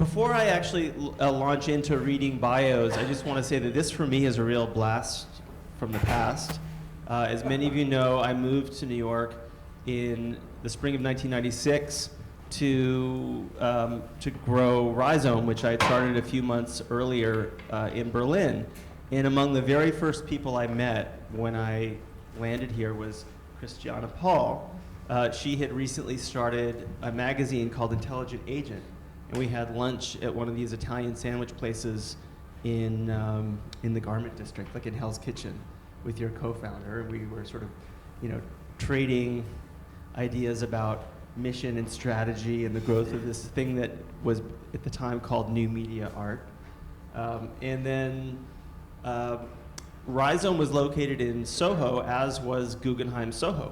Before I actually launch into reading bios, I just want to say that this for me is a real blast from the past. As many of you know, I moved to New York in the spring of 1996 to grow Rhizome, which I had started a few months earlier in Berlin. And among the very first people I met when I landed here was Christiana Paul. She had recently started a magazine called Intelligent Agent, and we had lunch at one of these Italian sandwich places in the Garment District, like in Hell's Kitchen, with your co-founder. And we were sort of, trading ideas about mission and strategy and the growth of this thing that was at the time called New Media Art. And then Rhizome was located in Soho, as was Guggenheim Soho.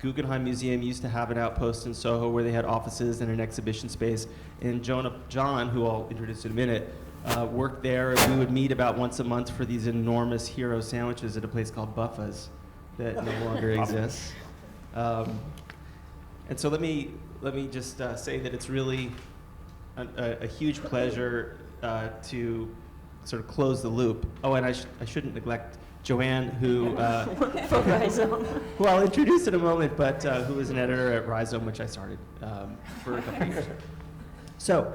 Guggenheim Museum used to have an outpost in Soho where they had offices and an exhibition space. And John, who I'll introduce in a minute, worked there. We would meet about once a month for these enormous hero sandwiches at a place called Buffa's that no longer exists. And so let me just say that it's really a huge pleasure to sort of close the loop. Oh, and I shouldn't neglect Joanne, who I'll introduce in a moment, but who is an editor at Rhizome, which I started for a couple of years. So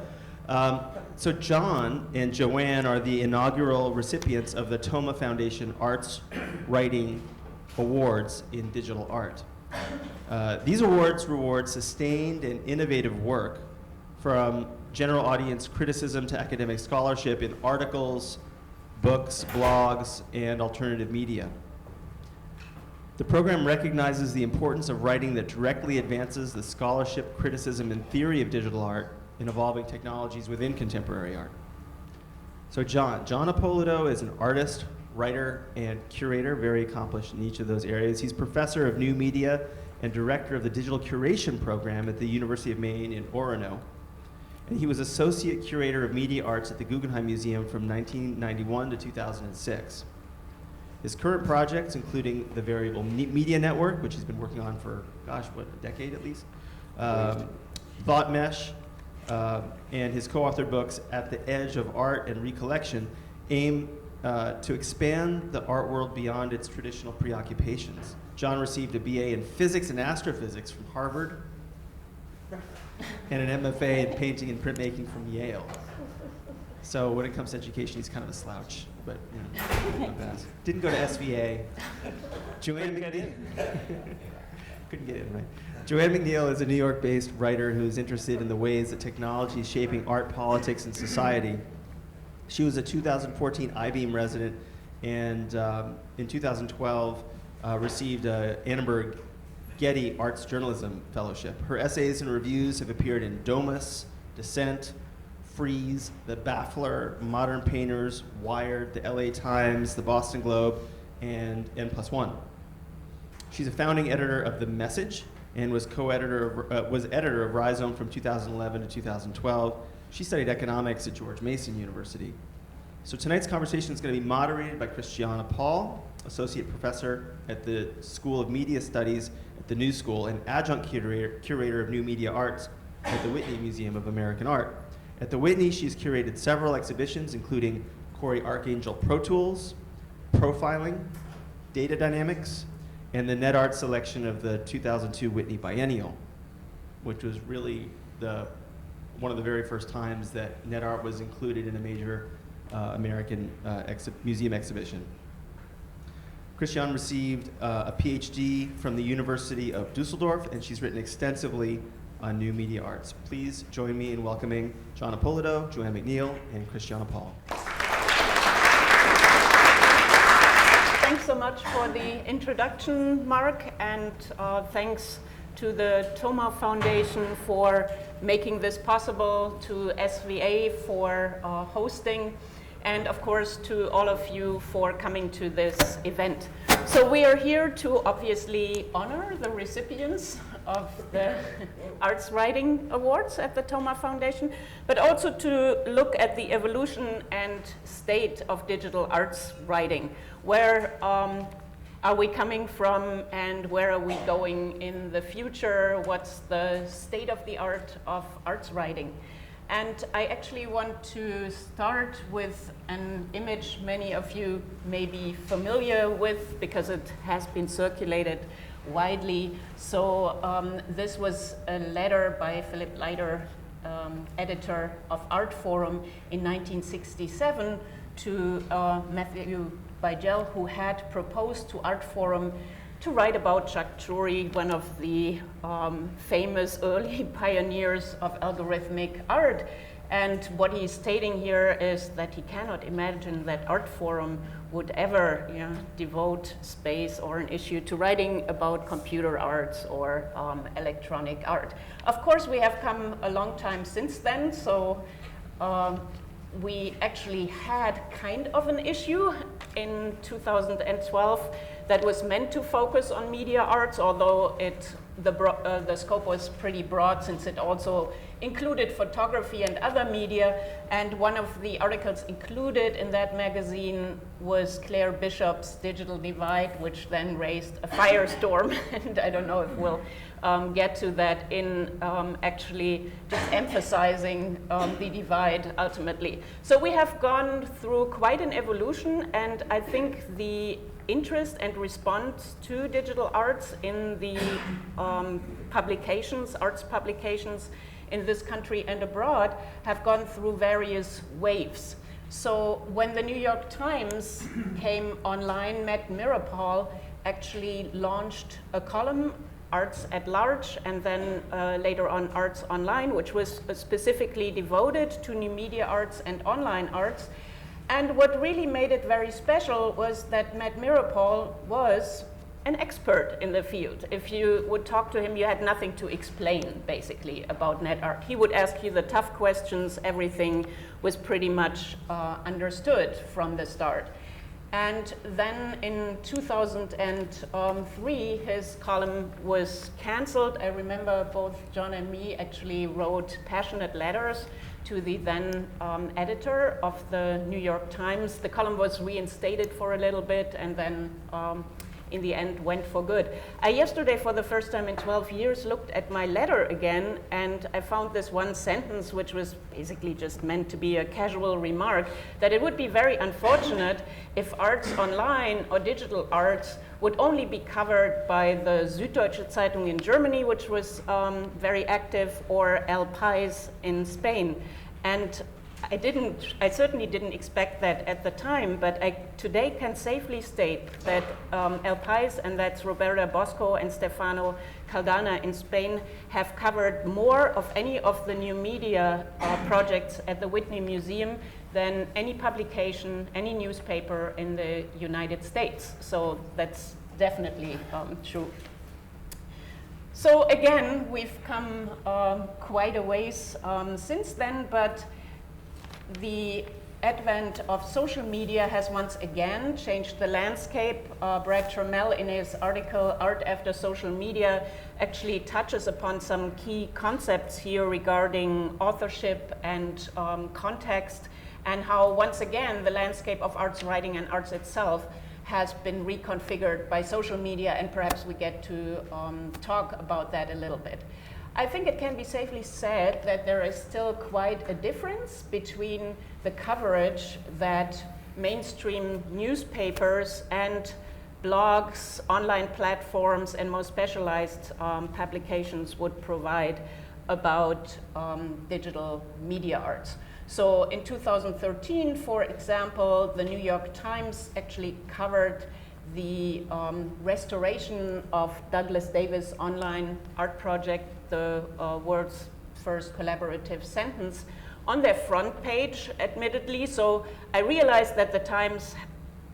John and Joanne are the inaugural recipients of the Toma Foundation Arts Writing Awards in Digital Art. These awards reward sustained and innovative work, from general audience criticism to academic scholarship in articles, books, blogs, and alternative media. The program recognizes the importance of writing that directly advances the scholarship, criticism, and theory of digital art in evolving technologies within contemporary art. So John Ippolito is an artist, writer, and curator, very accomplished in each of those areas. He's professor of new media and director of the digital curation program at the University of Maine in Orono. And he was associate curator of media arts at the Guggenheim Museum from 1991 to 2006. His current projects, including the Variable Media Network, which he's been working on for, a decade at least, Thought Mesh, and his co-authored books, At the Edge of Art and Recollection, aim to expand the art world beyond its traditional preoccupations. John received a BA in physics and astrophysics from Harvard, and an MFA in painting and printmaking from Yale. So when it comes to education, he's kind of a slouch, but didn't go to SVA. Joanne McNeil. Couldn't get in, right? Joanne McNeil is a New York-based writer who's interested in the ways that technology is shaping art, politics, and society. She was a 2014 IBEAM resident, and in 2012 received a Annenberg Getty Arts Journalism Fellowship. Her essays and reviews have appeared in Domus, Dissent, Frieze, The Baffler, Modern Painters, Wired, the LA Times, the Boston Globe, and N+1. She's a founding editor of The Message and was editor of Rhizome from 2011 to 2012. She studied economics at George Mason University. So tonight's conversation is going to be moderated by Christiana Paul, associate professor at the School of Media Studies at the New School and adjunct curator of new media arts at the Whitney Museum of American Art. At the Whitney, she's curated several exhibitions, including Corey Archangel Pro Tools, Profiling, Data Dynamics, and the NetArt selection of the 2002 Whitney Biennial, which was really one of the very first times that NetArt was included in a major American museum exhibition. Christiane received a PhD from the University of Dusseldorf, and she's written extensively on new media arts. Please join me in welcoming John Ippolito, Joanne McNeil, and Christiana Paul. Thanks so much for the introduction, Mark, and thanks to the Toma Foundation for making this possible, to SVA for hosting, and of course to all of you for coming to this event. So we are here to obviously honor the recipients of the Arts Writing Awards at the Toma Foundation, but also to look at the evolution and state of digital arts writing. Where are we coming from and where are we going in the future? What's the state of the art of arts writing? And I actually want to start with an image many of you may be familiar with because it has been circulated widely. So this was a letter by Philipp Leider, editor of Artforum in 1967 to Matthew Beigel, who had proposed to Artforum to write about Jacques Turi, one of the famous early pioneers of algorithmic art. And what he's stating here is that he cannot imagine that Artforum would ever devote space or an issue to writing about computer arts or electronic art. Of course, we have come a long time since then, so we actually had kind of an issue in 2012 that was meant to focus on media arts, although the scope was pretty broad since it also included photography and other media. And one of the articles included in that magazine was Claire Bishop's Digital Divide, which then raised a firestorm. And I don't know if we'll get to that in actually just emphasizing the divide ultimately. So we have gone through quite an evolution, and I think the interest and response to digital arts in the arts publications in this country and abroad have gone through various waves. So when the New York Times came online, Matt Mirapaul actually launched a column, Arts at Large, and then later on Arts Online, which was specifically devoted to new media arts and online arts. And what really made it very special was that Matt Mirapaul was an expert in the field. If you would talk to him, you had nothing to explain, basically, about net art. He would ask you the tough questions. Everything was pretty much understood from the start. And then in 2003, his column was canceled. I remember both John and me actually wrote passionate letters to the then editor of the New York Times. The column was reinstated for a little bit and then in the end went for good. I yesterday, for the first time in 12 years, looked at my letter again, and I found this one sentence which was basically just meant to be a casual remark, that it would be very unfortunate if arts online or digital arts would only be covered by the Süddeutsche Zeitung in Germany, which was very active, or El País in Spain. And I certainly didn't expect that at the time, but I today can safely state that El País, and that's Roberta Bosco and Stefano Caldana in Spain, have covered more of any of the new media projects at the Whitney Museum than any publication, any newspaper in the United States. So that's definitely true. So again, we've come quite a ways since then, but the advent of social media has once again changed the landscape. Brad Trammell, in his article, Art After Social Media, actually touches upon some key concepts here regarding authorship and context, and how, once again, the landscape of arts writing and arts itself has been reconfigured by social media, and perhaps we get to talk about that a little bit. I think it can be safely said that there is still quite a difference between the coverage that mainstream newspapers and blogs, online platforms, and more specialized publications would provide about digital media arts. So in 2013, for example, the New York Times actually covered the restoration of Douglas Davis' online art project, the world's first collaborative sentence, on their front page, admittedly. So I realized that the Times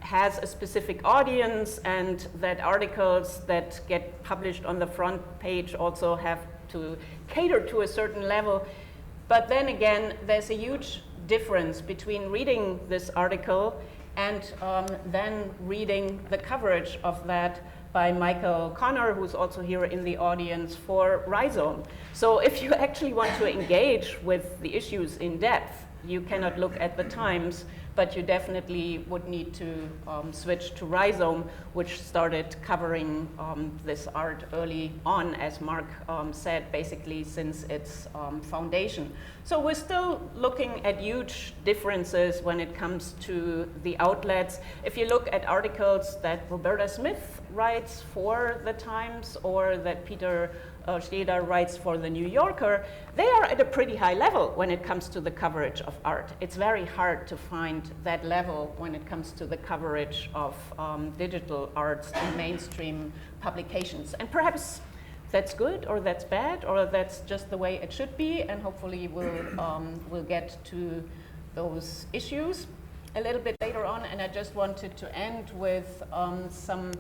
has a specific audience, and that articles that get published on the front page also have to cater to a certain level. But then again, there's a huge difference between reading this article and then reading the coverage of that by Michael Connor, who's also here in the audience, for Rhizome. So if you actually want to engage with the issues in depth, you cannot look at the Times, but you definitely would need to switch to Rhizome, which started covering this art early on, as Mark said, basically since its foundation. So we're still looking at huge differences when it comes to the outlets. If you look at articles that Roberta Smith writes for the Times or that Peter Steder writes for the New Yorker, they are at a pretty high level when it comes to the coverage of art. It's very hard to find that level when it comes to the coverage of digital arts in mainstream publications. And perhaps that's good, or that's bad, or that's just the way it should be, and hopefully we'll get to those issues a little bit later on. And I just wanted to end with some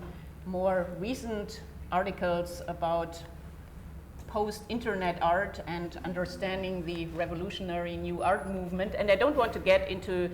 more recent articles about post-internet art and understanding the revolutionary new art movement. And I don't want to get into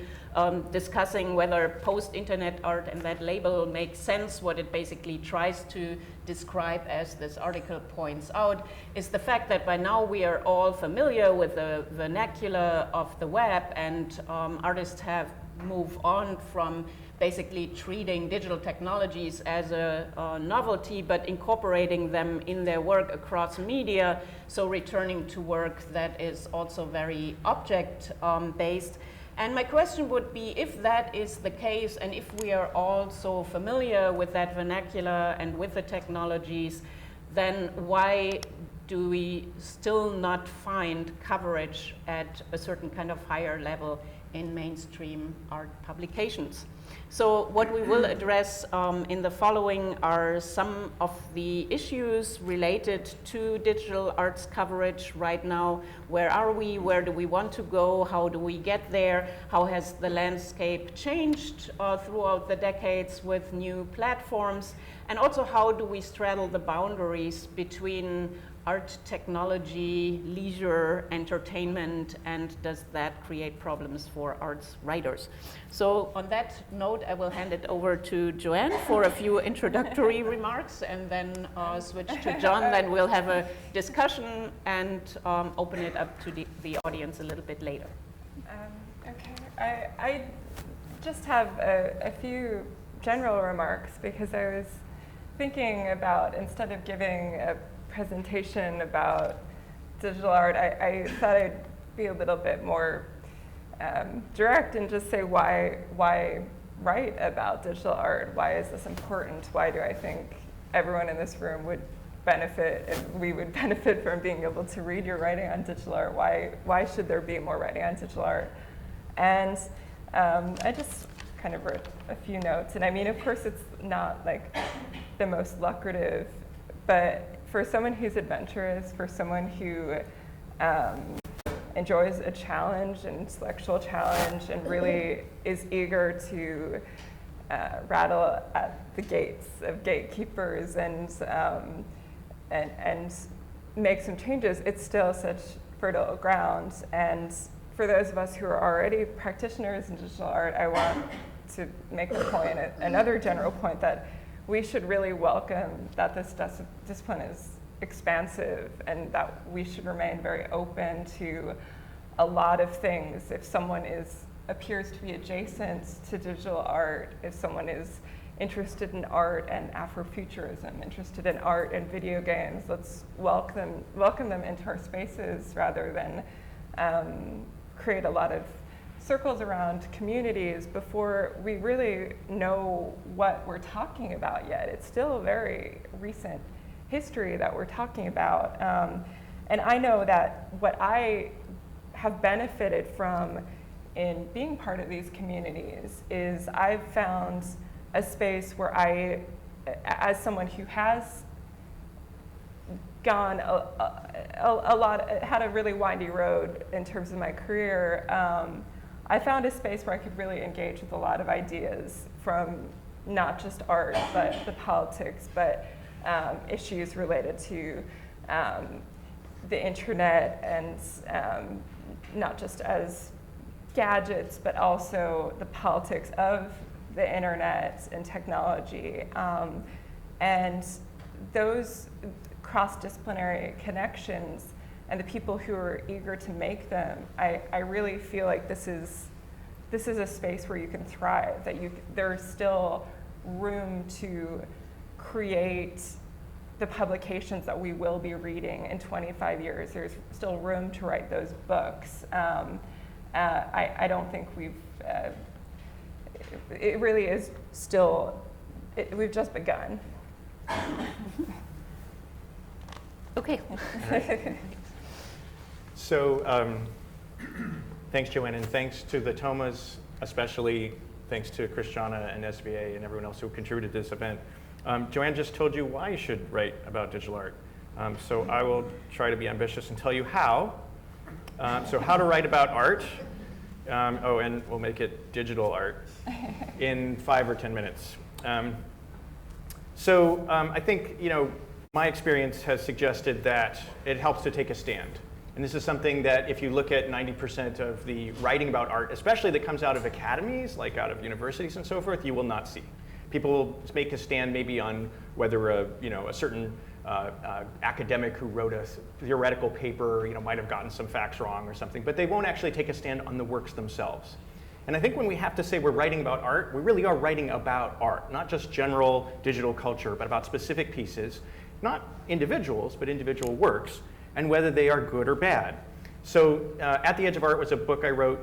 discussing whether post-internet art and that label makes sense. What it basically tries to describe, as this article points out, is the fact that by now we are all familiar with the vernacular of the web, and artists have moved on from basically treating digital technologies as a novelty, but incorporating them in their work across media, so returning to work that is also very object-based. And my question would be, if that is the case, and if we are all so familiar with that vernacular and with the technologies, then why do we still not find coverage at a certain kind of higher level in mainstream art publications? So what we will address in the following are some of the issues related to digital arts coverage right now. Where are we? Where do we want to go? How do we get there? How has the landscape changed throughout the decades with new platforms? And also, how do we straddle the boundaries between art, technology, leisure, entertainment, and does that create problems for arts writers? So on that note, I will hand it over to Joanne for a few introductory remarks, and then switch to John. Then we'll have a discussion and open it up to the audience a little bit later. Okay, I just have a few general remarks, because I was thinking about, instead of giving a presentation about digital art, I thought I'd be a little bit more direct and just say why write about digital art? Why is this important? Why do I think everyone in this room would benefit, and we would benefit from being able to read your writing on digital art? Why should there be more writing on digital art? And I just kind of wrote a few notes. And I mean, of course, it's not like the most lucrative, but for someone who's adventurous, for someone who enjoys a challenge, an intellectual challenge, and really is eager to rattle at the gates of gatekeepers and make some changes, it's still such fertile ground. And for those of us who are already practitioners in digital art, I want to make the point, another general point, that we should really welcome that this discipline is expansive, and that we should remain very open to a lot of things. If someone appears to be adjacent to digital art, if someone is interested in art and Afrofuturism, interested in art and video games, let's welcome them into our spaces rather than create a lot of circles around communities before we really know what we're talking about yet. It's still a very recent history that we're talking about. And I know that what I have benefited from in being part of these communities is I've found a space where I, as someone who has gone a lot, had a really windy road in terms of my career, I found a space where I could really engage with a lot of ideas from not just art, but the politics, but issues related to the internet, and not just as gadgets, but also the politics of the internet and technology. And those cross-disciplinary connections and the people who are eager to make them, I really feel like this is this is a space where you can thrive, that there's still room to create the publications that we will be reading in 25 years. There's still room to write those books. I don't think it really is still, we've just begun. Okay. So thanks, Joanne, and thanks to the Thomas, especially thanks to Christiana and SVA and everyone else who contributed to this event. Joanne just told you why you should write about digital art. So I will try to be ambitious and tell you how. So how to write about art. Oh, and we'll make it digital art in 5 or 10 minutes. I think, my experience has suggested that it helps to take a stand. And this is something that if you look at 90% of the writing about art, especially that comes out of academies, like out of universities and so forth, you will not see. People will make a stand maybe on whether a certain academic who wrote a theoretical paper might have gotten some facts wrong or something, but they won't actually take a stand on the works themselves. And I think when we have to say we're writing about art, we really are writing about art, not just general digital culture, but about specific pieces, not individuals, but individual works, and whether they are good or bad. So At the Edge of Art was a book I wrote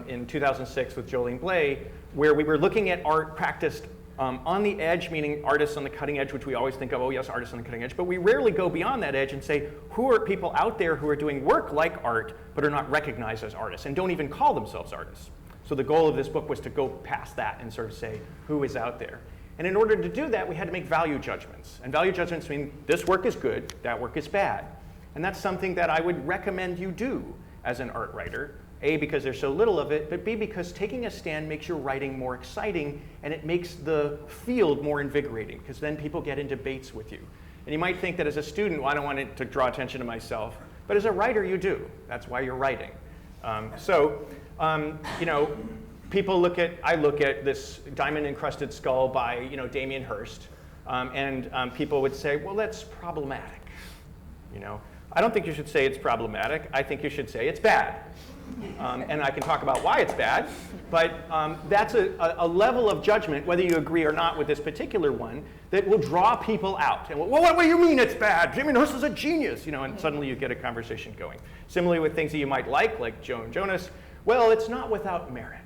in 2006 with Jolene Blay, where we were looking at art practiced on the edge, meaning artists on the cutting edge, which we always think of, oh yes, artists on the cutting edge, but we rarely go beyond that edge and say, who are people out there who are doing work like art, but are not recognized as artists, and don't even call themselves artists? So the goal of this book was to go past that and sort of say, who is out there? And in order to do that, we had to make value judgments. And value judgments mean this work is good, that work is bad. And that's something that I would recommend you do as an art writer. A, because there's so little of it, but B, because taking a stand makes your writing more exciting and it makes the field more invigorating, because then people get in debates with you. And you might think that as a student, well, I don't want it to draw attention to myself, but as a writer, you do. That's why you're writing. People I look at this diamond-encrusted skull by, Damien Hirst, and people would say, well, that's problematic. I don't think you should say it's problematic. I think you should say it's bad. And I can talk about why it's bad, but that's a level of judgment, whether you agree or not with this particular one, that will draw people out. And well, what do you mean it's bad? Damien Hirst is a genius, and suddenly you get a conversation going. Similarly with things that you might like Joan Jonas, well, it's not without merit.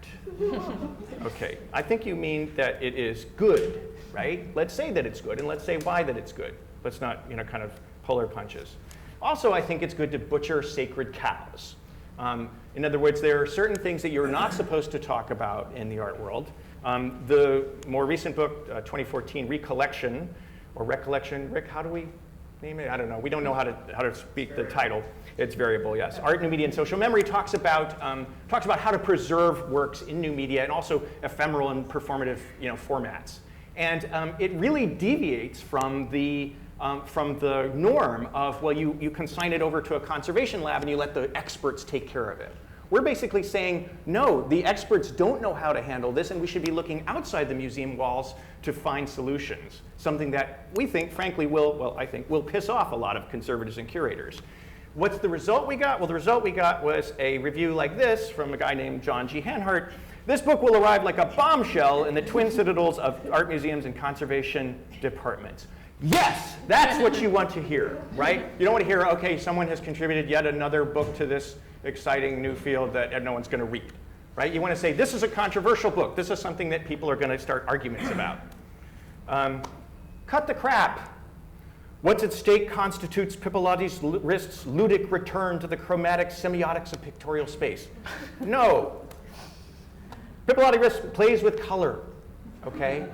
Okay, I think you mean that it is good, right? Let's say that it's good, and let's say why that it's good. Let's not, kind of polar punches. Also, I think it's good to butcher sacred cows. In other words, there are certain things that you're not supposed to talk about in the art world. The more recent book, 2014, Recollection, or Recollection, Rick, how do we name it? I don't know. We don't know how to speak the title. It's variable, yes. Art, New Media, and Social Memory talks about how to preserve works in new media and also ephemeral and performative formats. And it really deviates from the norm of, well, you consign it over to a conservation lab and you let the experts take care of it. We're basically saying, no, the experts don't know how to handle this, and we should be looking outside the museum walls to find solutions. Something that we think, frankly, will piss off a lot of conservators and curators. What's the result we got? Well, the result we got was a review like this from a guy named John G. Hanhart. This book will arrive like a bombshell in the twin citadels of art museums and conservation departments. Yes, that's what you want to hear, right? You don't want to hear, okay, someone has contributed yet another book to this exciting new field that no one's going to read, right? You want to say, this is a controversial book. This is something that people are going to start arguments about. Cut the crap. What's at stake constitutes Pipilatti's wrist's ludic return to the chromatic semiotics of pictorial space. No. Pipilatti wrist plays with color, okay?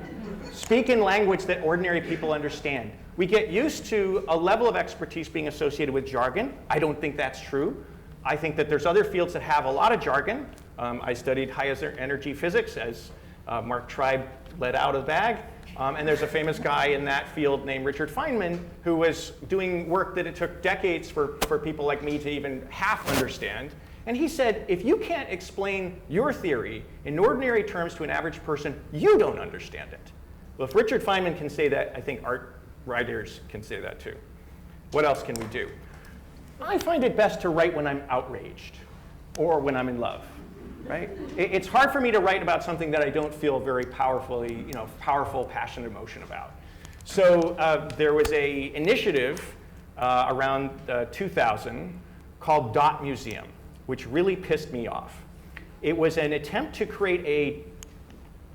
Speak in language that ordinary people understand. We get used to a level of expertise being associated with jargon. I don't think that's true. I think that there's other fields that have a lot of jargon. I studied high energy physics, as Mark Tribe let out of the bag. And there's a famous guy in that field named Richard Feynman who was doing work that it took decades for people like me to even half understand. And he said, if you can't explain your theory in ordinary terms to an average person, you don't understand it. Well, if Richard Feynman can say that, I think art writers can say that too. What else can we do? I find it best to write when I'm outraged or when I'm in love. right? It's hard for me to write about something that I don't feel very powerfully, powerful, passionate emotion about. So there was a initiative around 2000 called .museum, which really pissed me off. It was an attempt to create a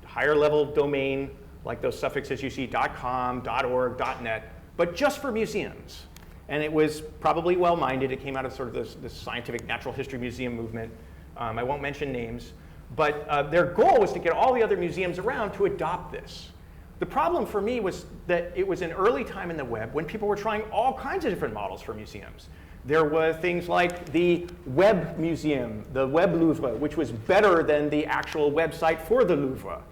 higher level domain, like those suffixes you see, .com, .org, .net, but just for museums. And it was probably well-minded. It came out of sort of this scientific natural history museum movement. I won't mention names. But their goal was to get all the other museums around to adopt this. The problem for me was that it was an early time in the web when people were trying all kinds of different models for museums. There were things like the Web Museum, the Web Louvre, which was better than the actual website for the Louvre.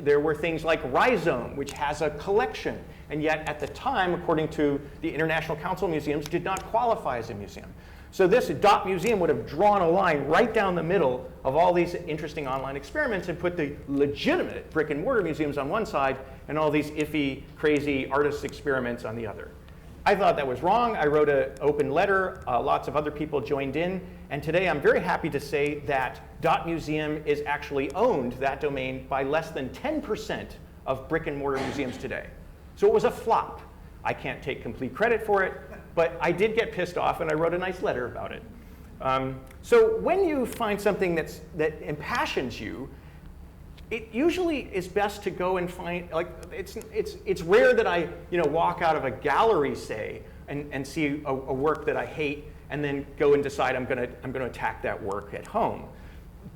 There were things like Rhizome, which has a collection, and yet at the time, according to the International Council of Museums, did not qualify as a museum. So this .museum would have drawn a line right down the middle of all these interesting online experiments and put the legitimate brick and mortar museums on one side and all these iffy, crazy artist experiments on the other. I thought that was wrong. I wrote an open letter. Lots of other people joined in. And today I'm very happy to say that .museum is actually owned, that domain, by less than 10% of brick and mortar museums today. So it was a flop. I can't take complete credit for it, but I did get pissed off and I wrote a nice letter about it. So when you find something that impassions you, it usually is best to go and find, like, it's rare that I walk out of a gallery, say, and see a work that I hate and then go and decide I'm gonna attack that work at home.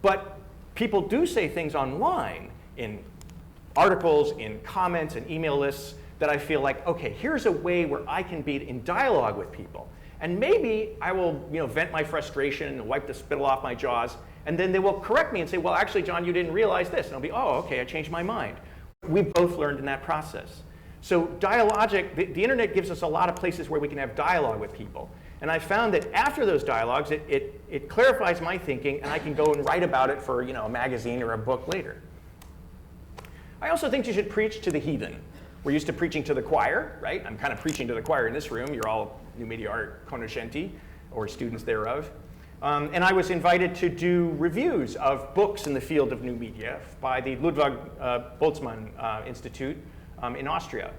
But people do say things online in articles, in comments, and email lists that I feel like, okay, here's a way where I can be in dialogue with people. And maybe I will vent my frustration and wipe the spittle off my jaws, and then they will correct me and say, well, actually, John, you didn't realize this. And I'll be, oh, okay, I changed my mind. We both learned in that process. So the internet gives us a lot of places where we can have dialogue with people. And I found that after those dialogues, it clarifies my thinking, and I can go and write about it for a magazine or a book later. I also think you should preach to the heathen. We're used to preaching to the choir, right? I'm kind of preaching to the choir in this room. You're all New Media Art conoscenti, or students thereof. And I was invited to do reviews of books in the field of new media by the Ludwig Boltzmann Institute in Austria.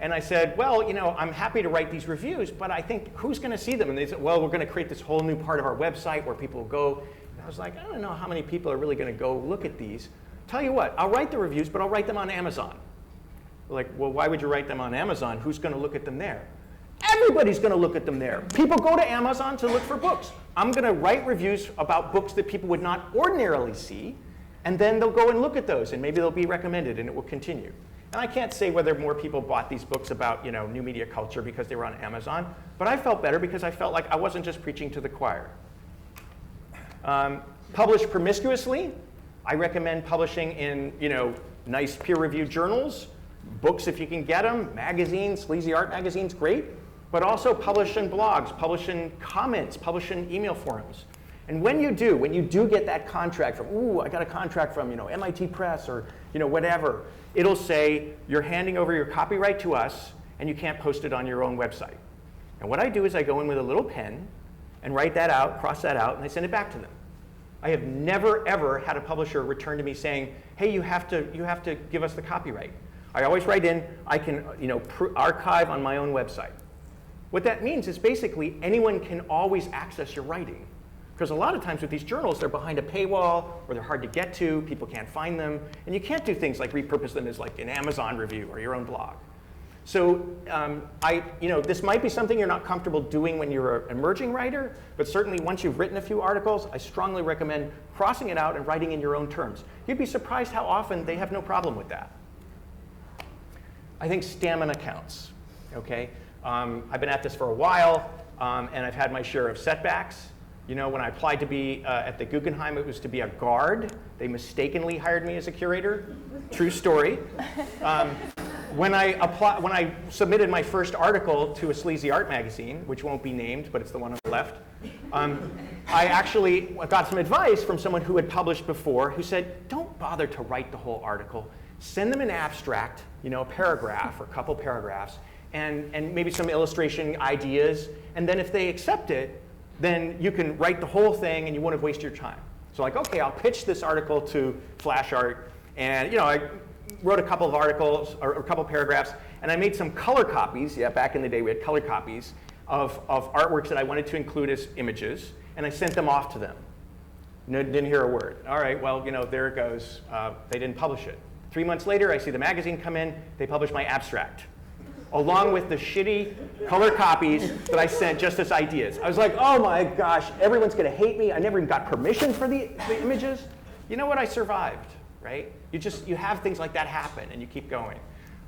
And I said, well, I'm happy to write these reviews, but I think who's going to see them? And they said, well, we're going to create this whole new part of our website where people will go. And I was like, I don't know how many people are really going to go look at these. Tell you what, I'll write the reviews, but I'll write them on Amazon. Like, well, why would you write them on Amazon? Who's going to look at them there? Everybody's going to look at them there. People go to Amazon to look for books. I'm going to write reviews about books that people would not ordinarily see, and then they'll go and look at those, and maybe they'll be recommended, and it will continue. And I can't say whether more people bought these books about new media culture because they were on Amazon, but I felt better because I felt like I wasn't just preaching to the choir. Publish promiscuously. I recommend publishing in nice peer-reviewed journals. Books, if you can get them, magazines, sleazy art magazines, great. But also publish in blogs, publish in comments, publish in email forums. And when you do get that contract from, I got a contract from MIT Press or whatever, it'll say you're handing over your copyright to us and you can't post it on your own website. And what I do is I go in with a little pen and write that out, cross that out, and I send it back to them. I have never, ever had a publisher return to me saying, hey, you have to give us the copyright. I always write in, I can archive on my own website. What that means is basically anyone can always access your writing. Because a lot of times with these journals, they're behind a paywall, or they're hard to get to, people can't find them, and you can't do things like repurpose them as like an Amazon review or your own blog. So this might be something you're not comfortable doing when you're an emerging writer, but certainly once you've written a few articles, I strongly recommend crossing it out and writing in your own terms. You'd be surprised how often they have no problem with that. I think stamina counts, okay? I've been at this for a while, and I've had my share of setbacks. When I applied to be at the Guggenheim, it was to be a guard. They mistakenly hired me as a curator. True story. When I submitted my first article to a sleazy art magazine, which won't be named, but it's the one on the left, I actually got some advice from someone who had published before who said, don't bother to write the whole article. Send them an abstract, a paragraph or a couple paragraphs, and maybe some illustration ideas. And then if they accept it, then you can write the whole thing and you won't have wasted your time. So like, okay, I'll pitch this article to Flash Art, and I wrote a couple of articles, or a couple of paragraphs, and I made some color copies. Yeah, back in the day we had color copies of artworks that I wanted to include as images, and I sent them off to them. No, didn't hear a word. All right, well, there it goes. They didn't publish it. 3 months later, I see the magazine come in. They publish my abstract, along with the shitty color copies that I sent just as ideas. I was like, oh my gosh, everyone's going to hate me. I never even got permission for the images. You know what? I survived, right? You have things like that happen, and you keep going.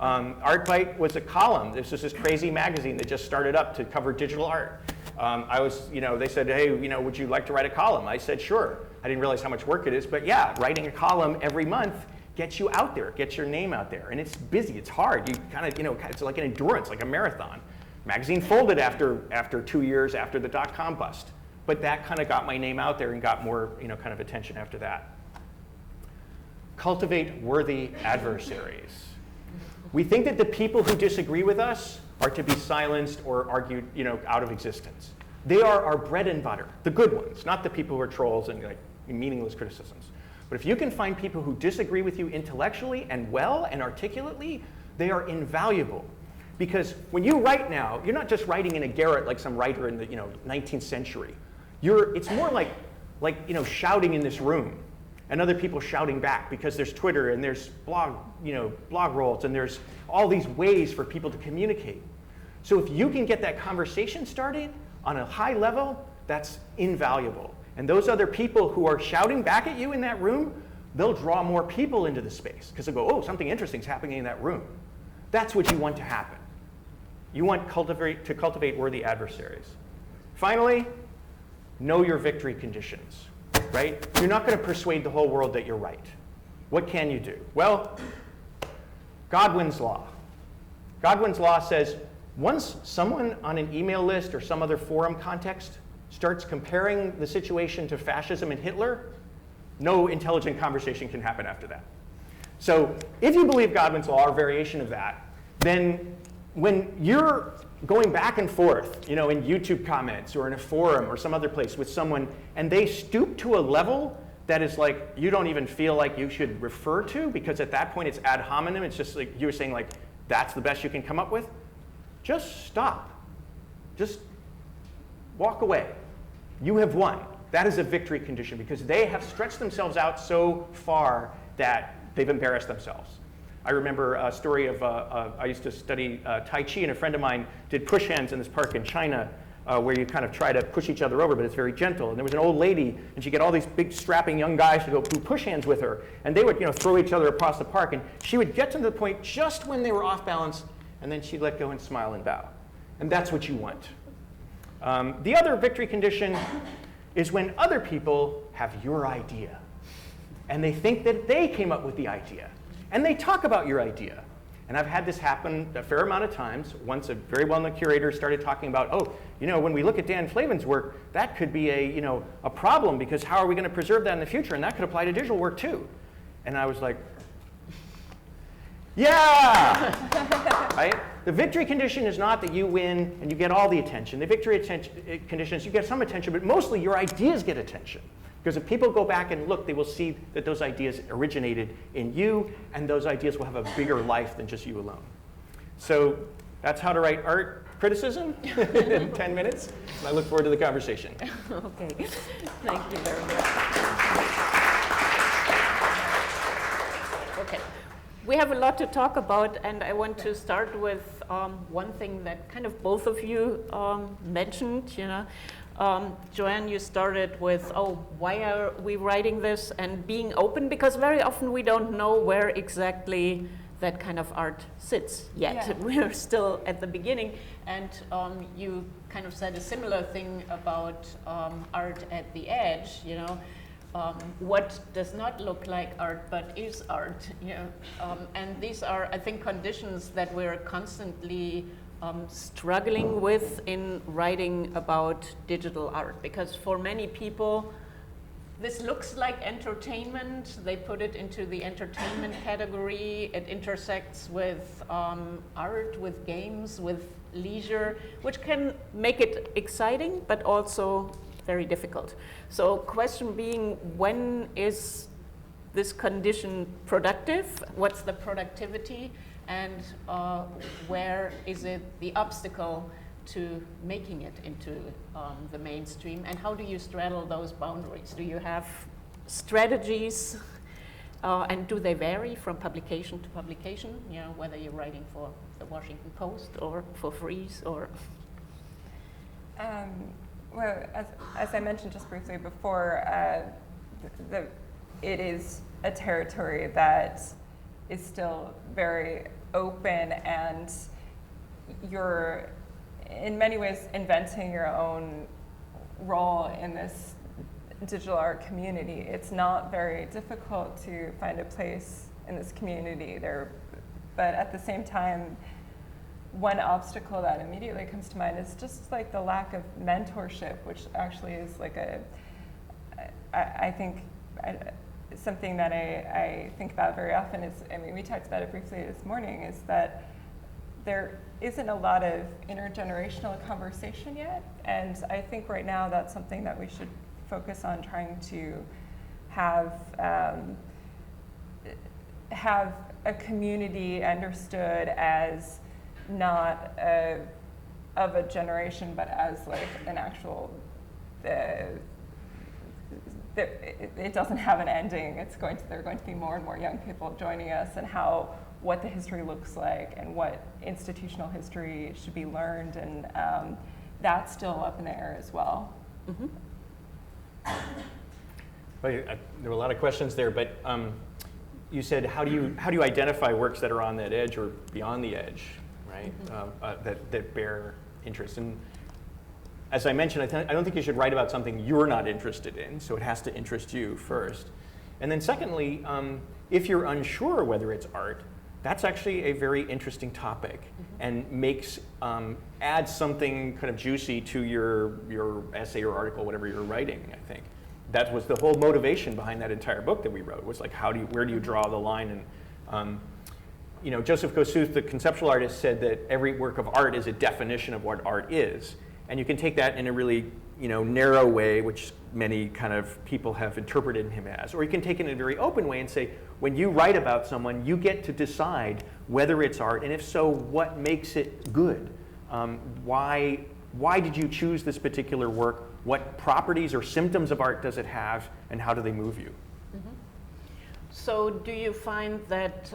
ArtBite was a column. This was this crazy magazine that just started up to cover digital art. They said, hey, would you like to write a column? I said, sure. I didn't realize how much work it is, but yeah, writing a column every month gets you out there, gets your name out there. And it's busy, it's hard. You kind of, it's like an endurance, like a marathon. Magazine folded after 2 years after the dot-com bust. But that kind of got my name out there and got more, kind of attention after that. Cultivate worthy adversaries. We think that the people who disagree with us are to be silenced or argued, out of existence. They are our bread and butter, the good ones, not the people who are trolls and like meaningless criticisms. But if you can find people who disagree with you intellectually and well and articulately, they are invaluable. Because when you write now, you're not just writing in a garret like some writer in the 19th century. It's more like shouting in this room and other people shouting back, because there's Twitter and there's blog rolls and there's all these ways for people to communicate. So if you can get that conversation started on a high level, that's invaluable. And those other people who are shouting back at you in that room, they'll draw more people into the space, because they'll go, oh, something interesting is happening in that room. That's what you want to happen. You want to cultivate worthy adversaries. Finally, know your victory conditions, right? You're not going to persuade the whole world that you're right. What can you do? Well, Godwin's law. Godwin's law says, once someone on an email list or some other forum context starts comparing the situation to fascism and Hitler, no intelligent conversation can happen after that. So if you believe Godwin's law or a variation of that, then when you're going back and forth, in YouTube comments or in a forum or some other place with someone, and they stoop to a level that is like you don't even feel like you should refer to, because at that point it's ad hominem, it's just like you were saying, like, that's the best you can come up with, just stop. Just walk away. You have won. That is a victory condition, because they have stretched themselves out so far that they've embarrassed themselves. I remember a story of, I used to study Tai Chi, and a friend of mine did push hands in this park in China, where you kind of try to push each other over, but it's very gentle. And there was an old lady, and she'd get all these big strapping young guys to go do push hands with her, and they would throw each other across the park, and she would get to the point just when they were off balance, and then she'd let go and smile and bow. And that's what you want. The other victory condition is when other people have your idea, and they think that they came up with the idea, and they talk about your idea. And I've had this happen a fair amount of times. Once a very well-known curator started talking about, oh, when we look at Dan Flavin's work, that could be a problem, because how are we going to preserve that in the future? And that could apply to digital work too. And I was like, yeah! Right? The victory condition is not that you win and you get all the attention. The victory condition is you get some attention, but mostly your ideas get attention. Because if people go back and look, they will see that those ideas originated in you, and those ideas will have a bigger life than just you alone. So that's how to write art criticism in 10 minutes. And I look forward to the conversation. Okay, thank you very much. Okay, we have a lot to talk about, and I want to start with one thing that kind of both of you mentioned, Joanne, you started with, why are we writing this, and being open, because very often we don't know where exactly that kind of art sits yet. Yeah. We're still at the beginning, and you kind of said a similar thing about art at the edge, what does not look like art but is art, and these are, I think, conditions that we're constantly struggling with in writing about digital art, because for many people this looks like entertainment. They put it into the entertainment category. It intersects with art, with games, with leisure, which can make it exciting but also very difficult. So question being, when is this condition productive? What's the productivity? And where is it the obstacle to making it into the mainstream? And how do you straddle those boundaries? Do you have strategies? And do they vary from publication to publication? You know, whether you're writing for the Washington Post or for Frieze or... Well, as I mentioned just briefly before, it is a territory that is still very open, and you're in many ways inventing your own role in this digital art community. It's not very difficult to find a place in this community there, but at the same time, one obstacle that immediately comes to mind is just like the lack of mentorship, which actually is like I think something that I think about very often is, I mean, we talked about it briefly this morning, is that there isn't a lot of intergenerational conversation yet, and I think right now that's something that we should focus on trying to have a community understood as not of a generation, but as like an actual, it doesn't have an ending. There are going to be more and more young people joining us, and what the history looks like and what institutional history should be learned, and that's still up in the air as well. Mm-hmm. Well, there were a lot of questions there, but you said, how do you identify works that are on that edge or beyond the edge, right? Mm-hmm. That bear interest. And as I mentioned, I don't think you should write about something you're not interested in, so it has to interest you first. And then secondly, if you're unsure whether it's art, that's actually a very interesting topic, mm-hmm. and adds something kind of juicy to your essay or article, whatever you're writing, I think. That was the whole motivation behind that entire book that we wrote, was like, where do you draw the line? And Joseph Kosuth, the conceptual artist, said that every work of art is a definition of what art is. And you can take that in a really narrow way, which many kind of people have interpreted him as. Or you can take it in a very open way and say, when you write about someone, you get to decide whether it's art, and if so, what makes it good? Why did you choose this particular work? What properties or symptoms of art does it have, and how do they move you? Mm-hmm. So do you find that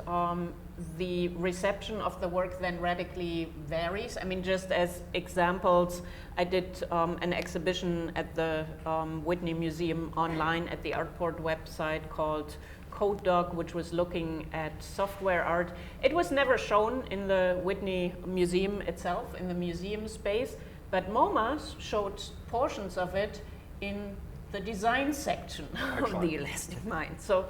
the reception of the work then radically varies? I mean, just as examples, I did an exhibition at the Whitney Museum online at the Artport website called Code Dog, which was looking at software art. It was never shown in the Whitney Museum itself, in the museum space, but MoMA showed portions of it in the design section of the Elastic Mind. So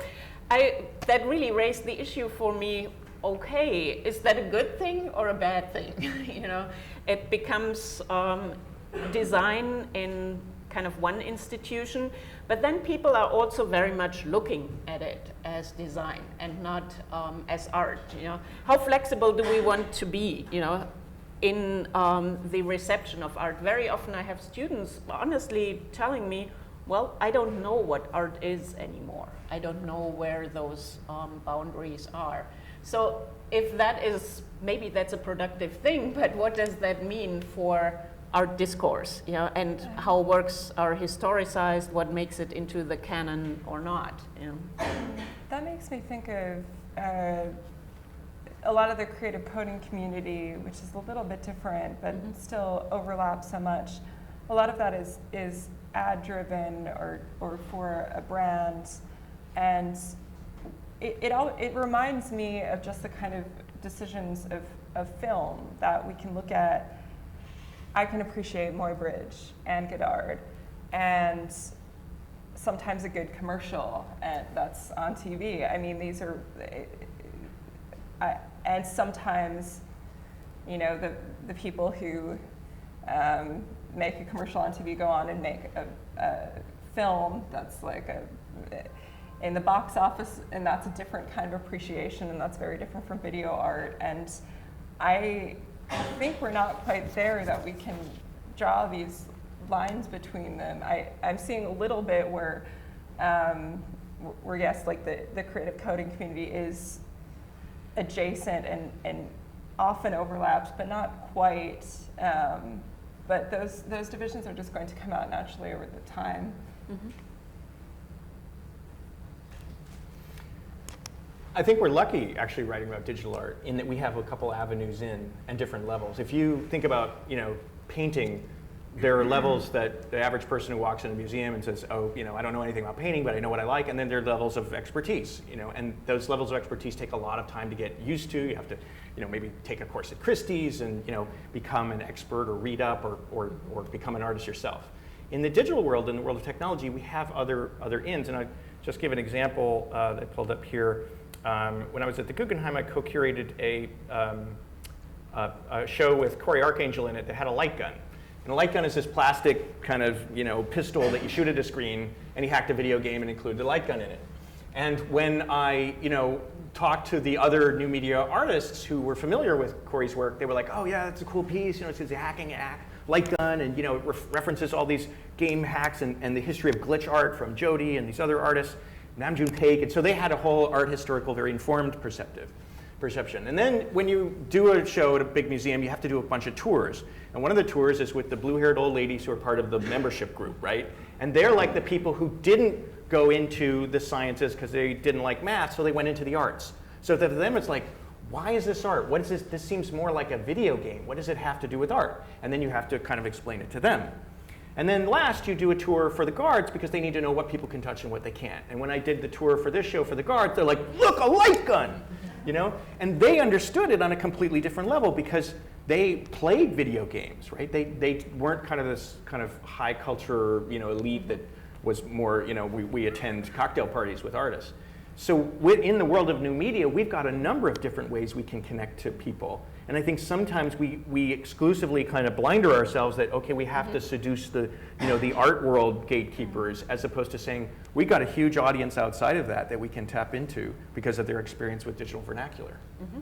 that really raised the issue for me. Okay, is that a good thing or a bad thing? It becomes design in kind of one institution, but then people are also very much looking at it as design and not as art. How flexible do we want to be? In the reception of art. Very often I have students honestly telling me, well, I don't know what art is anymore. I don't know where those boundaries are. So if that is, maybe that's a productive thing, but what does that mean for art discourse, and how works are historicized, what makes it into the canon or not? That makes me think of a lot of the creative coding community, which is a little bit different, but mm-hmm. still overlaps so much. A lot of that is ad driven or for a brand, and it reminds me of just the kind of decisions of film that we can look at. I can appreciate Muybridge and Godard, and sometimes a good commercial, and that's on TV. I mean, these are. And sometimes, the people who make a commercial on TV go on and make a film that's like in the box office, and that's a different kind of appreciation, and that's very different from video art. And I think we're not quite there that we can draw these lines between them. I'm seeing a little bit where yes, like the creative coding community is adjacent and often overlaps, but not quite. But those divisions are just going to come out naturally over the time. Mm-hmm. I think we're lucky actually writing about digital art in that we have a couple avenues in and different levels. If you think about, painting, there are levels that the average person who walks in a museum and says, oh, I don't know anything about painting, but I know what I like. And then there are levels of expertise, and those levels of expertise take a lot of time to get used to. You have to, maybe take a course at Christie's and, become an expert or read up or become an artist yourself. In the digital world, in the world of technology, we have other ends. And I'll just give an example that I pulled up here. When I was at the Guggenheim, I co-curated a show with Cory Arcangel in it that had a light gun. And a light gun is this plastic kind of, pistol that you shoot at a screen, and he hacked a video game and included the light gun in it. And when I, talked to the other new media artists who were familiar with Cory's work, they were like, oh yeah, that's a cool piece, it's a hacking light gun, and it references all these game hacks and the history of glitch art from Jody and these other artists. Namjoon Paik, and so they had a whole art historical, very informed perception. And then when you do a show at a big museum, you have to do a bunch of tours. And one of the tours is with the blue-haired old ladies who are part of the membership group, right? And they're like the people who didn't go into the sciences because they didn't like math, so they went into the arts. So to them it's like, why is this art? What is this? This seems more like a video game. What does it have to do with art? And then you have to kind of explain it to them. And then last, you do a tour for the guards because they need to know what people can touch and what they can't. And when I did the tour for this show for the guards, they're like, look, a light gun! And they understood it on a completely different level because they played video games, right? They weren't kind of this kind of high culture, elite that was more, we attend cocktail parties with artists. So in the world of new media, we've got a number of different ways we can connect to people. And I think sometimes we exclusively kind of blinder ourselves that, okay, we have to seduce the art world gatekeepers, as opposed to saying, we got a huge audience outside of that we can tap into because of their experience with digital vernacular. Mm-hmm.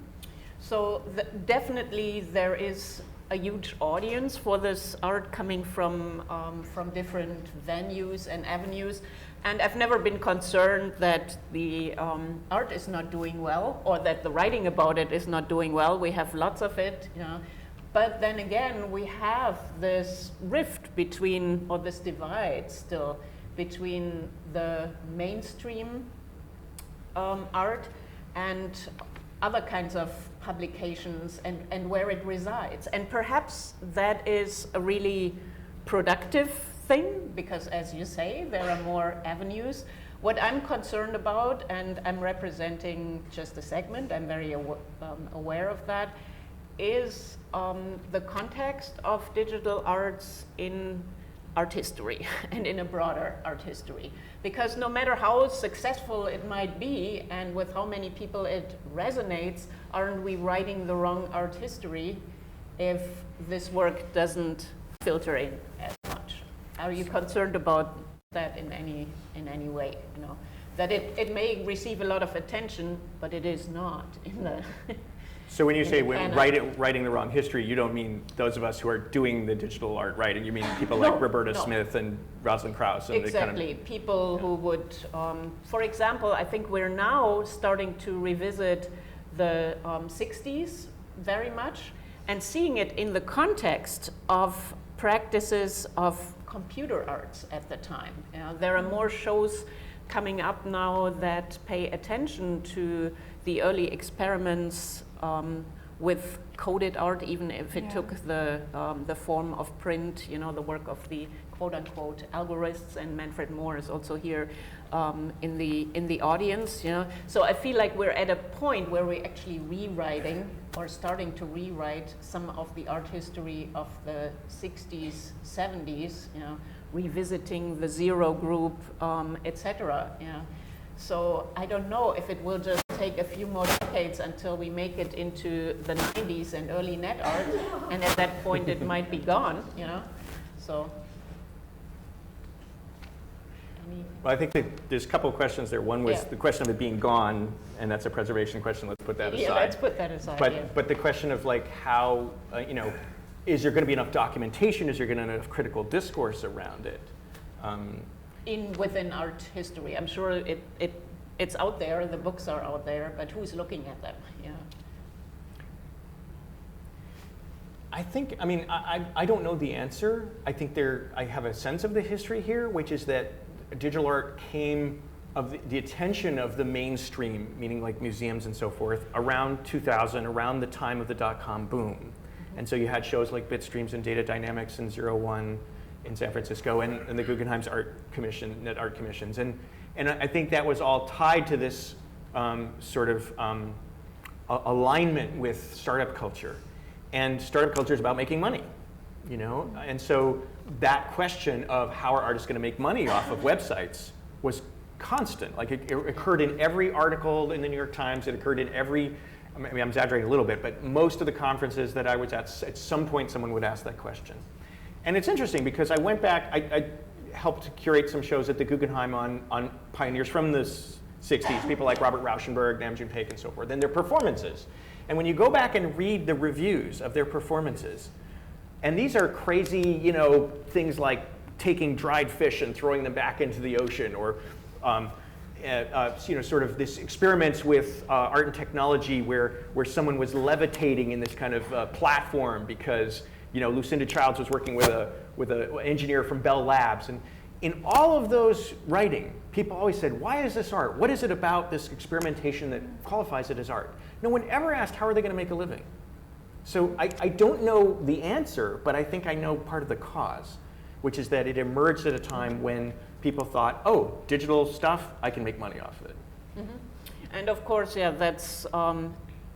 So definitely there is a huge audience for this art coming from different venues and avenues. And I've never been concerned that the art is not doing well or that the writing about it is not doing well. We have lots of it, But then again, we have this rift between, or this divide still, between the mainstream art and other kinds of publications and where it resides. And perhaps that is a really productive thing, because as you say, there are more avenues. What I'm concerned about, and I'm representing just a segment, I'm very aware of that, is the context of digital arts in art history and in a broader art history. Because no matter how successful it might be and with how many people it resonates, aren't we writing the wrong art history if this work doesn't filter in as much? Are you concerned about that in any way? That it may receive a lot of attention, but it is not in the. So when you say writing the wrong history, you don't mean those of us who are doing the digital art writing. You mean people like Roberta Smith and Rosalind Krauss. And exactly, people who would, for example, I think we're now starting to revisit the 60s very much and seeing it in the context of practices of computer arts at the time. There are more shows coming up now that pay attention to the early experiments with coded art, even if it took the form of print, the work of the quote-unquote algorists, and Manfred Moore is also here in the audience. So I feel like we're at a point where we're actually rewriting or starting to rewrite some of the art history of the 60s, 70s, revisiting the Zero Group, etc. So I don't know if it will just take a few more decades until we make it into the 90s and early net art, and at that point it might be gone, So. Well, I think there's a couple of questions there. One was the question of it being gone, and that's a preservation question. Let's put that aside. Yeah, let's put that aside. But the question of like how is there going to be enough documentation? Is there going to be enough critical discourse around it? Within art history, I'm sure it's out there. The books are out there, but who's looking at them? Yeah. I think, I mean, I don't know the answer. I think I have a sense of the history here, which is that digital art came of the attention of the mainstream, meaning like museums and so forth, around 2000, around the time of the dot-com boom. Mm-hmm. And so you had shows like Bitstreams and Data Dynamics and 01 in San Francisco, and the Guggenheim's net art commissions. And I think that was all tied to this sort of alignment with startup culture. And startup culture is about making money, you know? And so that question of how are artists going to make money off of websites was constant. Like it occurred in every article in the New York Times. It occurred in every, I mean, I'm exaggerating a little bit, but most of the conferences that I was at some point someone would ask that question. And it's interesting because I went back, I helped curate some shows at the Guggenheim on pioneers from the 60s, people like Robert Rauschenberg, Nam June Paik, and so forth, and their performances. And when you go back and read the reviews of their performances, and these are crazy, you know, things like taking dried fish and throwing them back into the ocean, or you know, sort of this experiments with art and technology where someone was levitating in this kind of platform because, you know, Lucinda Childs was working with an engineer from Bell Labs. And in all of those writing, people always said, why is this art? What is it about this experimentation that qualifies it as art? No one ever asked, how are they going to make a living? So I don't know the answer, but I think I know part of the cause, which is that it emerged at a time when people thought, oh, digital stuff, I can make money off of it. Mm-hmm. And of course, yeah, that's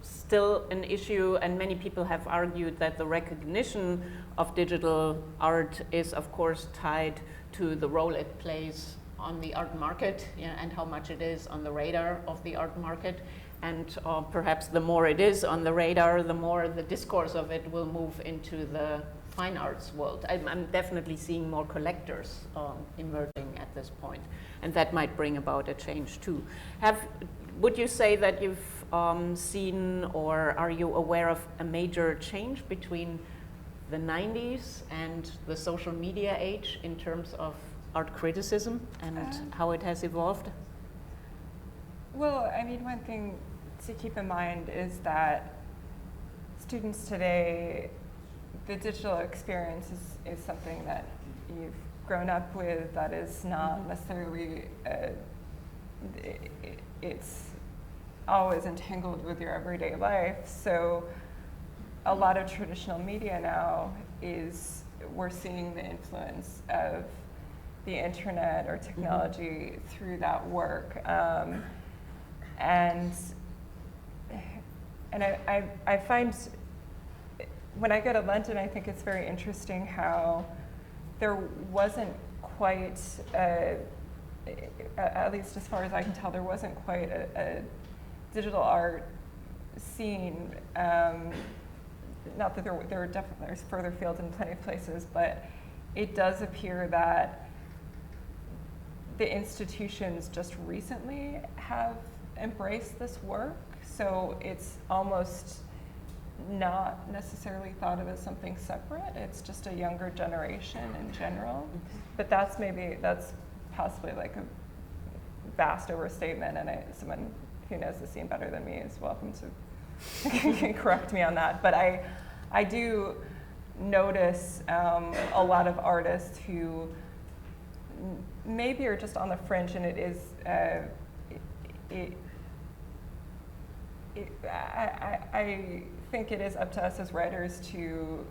still an issue, and many people have argued that the recognition of digital art is, of course, tied to the role it plays on the art market, yeah, and how much it is on the radar of the art market. And perhaps the more it is on the radar, the more the discourse of it will move into the fine arts world. I'm definitely seeing more collectors emerging at this point, and that might bring about a change too. Would you say that you've seen, or are you aware of a major change between the 90s and the social media age in terms of art criticism and how it has evolved? Well, I mean, one thing to keep in mind is that students today, the digital experience is something that you've grown up with, that is not necessarily, it's always entangled with your everyday life. So a lot of traditional media now we're seeing the influence of the internet or technology through that work. And I find, when I go to London, I think it's very interesting how there wasn't quite, at least as far as I can tell, there wasn't quite a digital art scene. Not that there's further fields in plenty of places, but it does appear that the institutions just recently have embraced this work. So it's almost not necessarily thought of as something separate. It's just a younger generation in general. But that's possibly like a vast overstatement, and someone who knows the scene better than me is welcome to correct me on that. But I do notice a lot of artists who maybe are just on the fringe, and I think it is up to us as writers to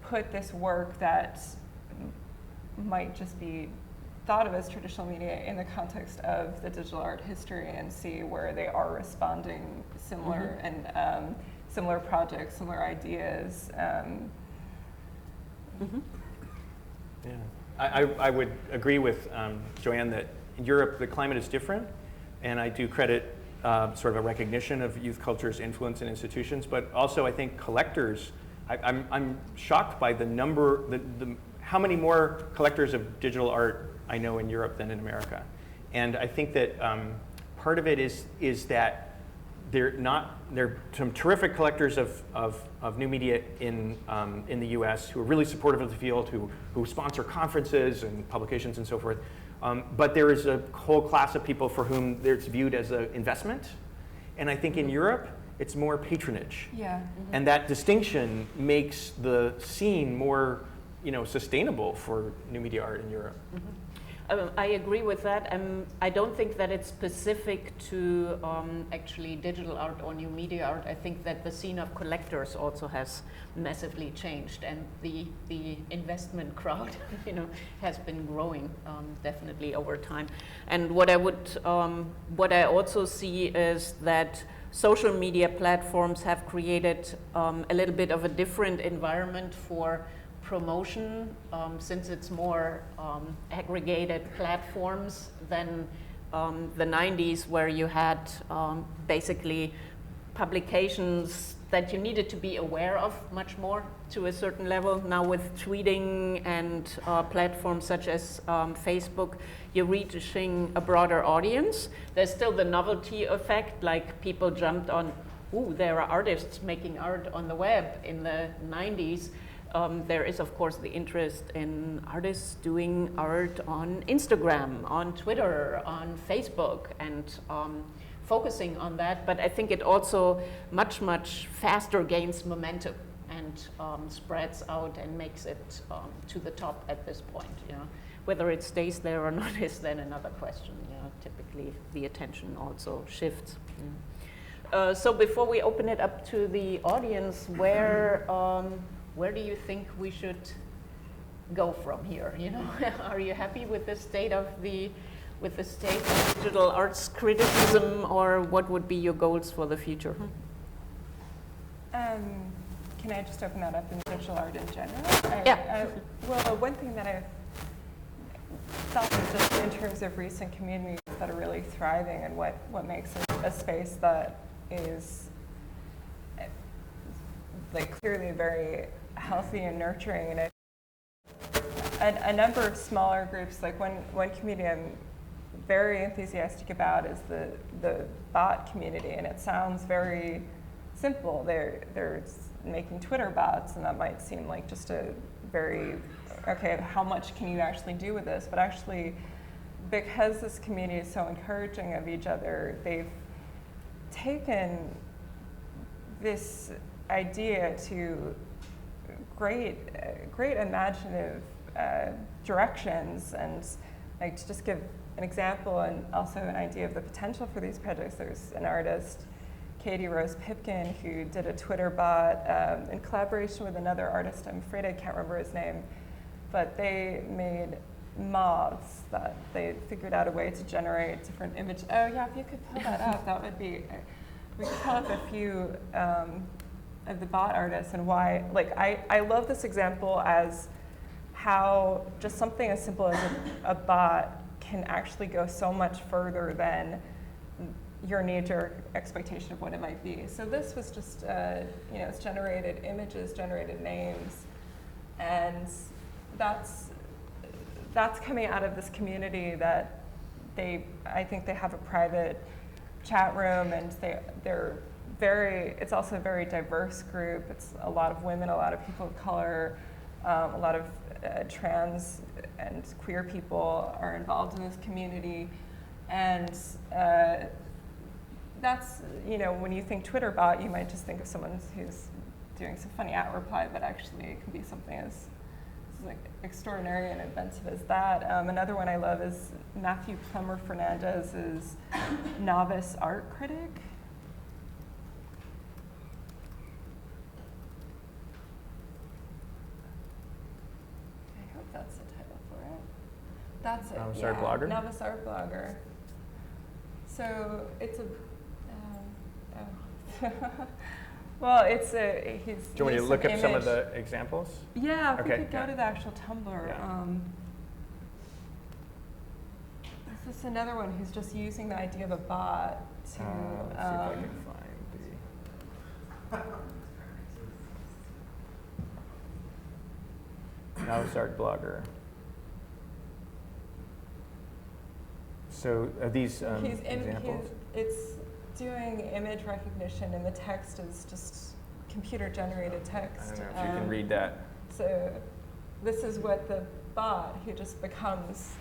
put this work that might just be thought of as traditional media in the context of the digital art history and see where they are responding similar and similar projects, similar ideas. Yeah, I would agree with Joanne that in Europe the climate is different, and I do credit sort of a recognition of youth culture's influence in institutions, but also I think collectors, I'm shocked by the number, how many more collectors of digital art I know in Europe than in America. And I think that part of it is that They're some terrific collectors of new media in the U.S. who are really supportive of the field, who sponsor conferences and publications and so forth. But there is a whole class of people for whom it's viewed as an investment, and I think in Europe it's more patronage. Yeah. And that distinction makes the scene more, sustainable for new media art in Europe. I agree with that. I don't think that it's specific to actually digital art or new media art. I think that the scene of collectors also has massively changed, and the investment crowd, has been growing definitely over time. And what I also see is that social media platforms have created a little bit of a different environment for promotion, since it's more aggregated platforms than the 90s, where you had basically publications that you needed to be aware of much more to a certain level. Now with tweeting and platforms such as Facebook, you're reaching a broader audience. There's still the novelty effect, like people jumped on, ooh, there are artists making art on the web in the 90s. There is, of course, the interest in artists doing art on Instagram, on Twitter, on Facebook, and focusing on that. But I think it also much, much faster gains momentum and spreads out and makes it to the top at this point. Whether it stays there or not is then another question. Typically, the attention also shifts. So before we open it up to the audience, where do you think we should go from here? Are you happy with the state of digital arts criticism, or what would be your goals for the future? Can I just open that up in digital art in general? Yeah. Well, one thing that I've felt is just in terms of recent communities that are really thriving, and what makes it a space that is clearly very healthy and nurturing. And a number of smaller groups, like one community I'm very enthusiastic about is the bot community, and it sounds very simple. They're making Twitter bots, and that might seem like just a very, okay, how much can you actually do with this? But actually, because this community is so encouraging of each other, they've taken this idea to great imaginative directions. And to just give an example and also an idea of the potential for these projects, there's an artist, Katie Rose Pipkin, who did a Twitter bot in collaboration with another artist. I'm afraid I can't remember his name, but they made moths that they figured out a way to generate different images. Oh yeah, if you could pull that up, that would be, we could pull up a few of the bot artists and why. I love this example as how just something as simple as a bot can actually go so much further than your knee-jerk expectation of what it might be. So this was just, it's generated images, generated names, and that's coming out of this community that I think they have a private chat room, and it's also a very diverse group. It's a lot of women, a lot of people of color, a lot of trans and queer people are involved in this community. And that's, when you think Twitter bot, you might just think of someone who's doing some funny at reply, but actually it can be something as extraordinary and inventive as that. Another one I love is Matthew Plummer Fernandez's Novice Art Critic. I hope that's the title for it. That's it. Novice Art Blogger? Novice Art Blogger. So it's a, well, he's. Do you want me to look up some of the examples? Yeah, if we Okay, could go to the actual Tumblr. Yeah. This is another one who's just using the idea of a bot to. Let's see if I can find the Novice Art Blogger. So are these examples? doing image recognition and the text is just computer-generated text. I don't know if you can read that. So this is what the bot, who just becomes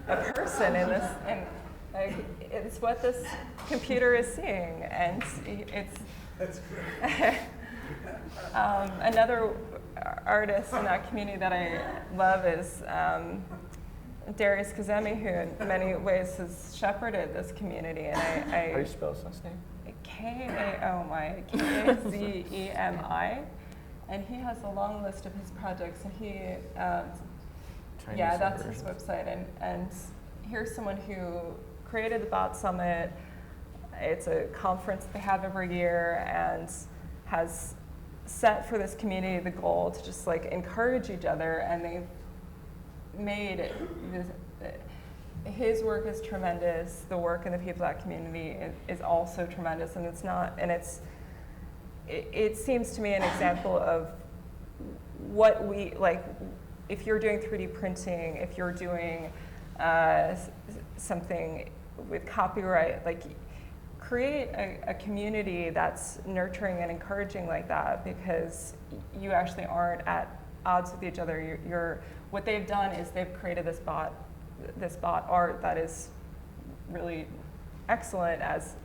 a person in this, and like, it's what this computer is seeing, and it's. That's great. Another artist in that community that I love is Darius Kazemi, who in many ways has shepherded this community. And How do you spell his last name? Kazemi. And he has a long list of his projects. And he, yeah, that's his website. And here's someone who created the Bot Summit. It's a conference they have every year and has set for this community the goal to just like encourage each other, and they've made it. His work is tremendous. The work in the people of that community is also tremendous, and it's not. And it seems to me an example of what we like. If you're doing 3D printing, if you're doing something with copyright, like. Create a community that's nurturing and encouraging like that, because you actually aren't at odds with each other. What they've done is they've created this bot art that is really excellent as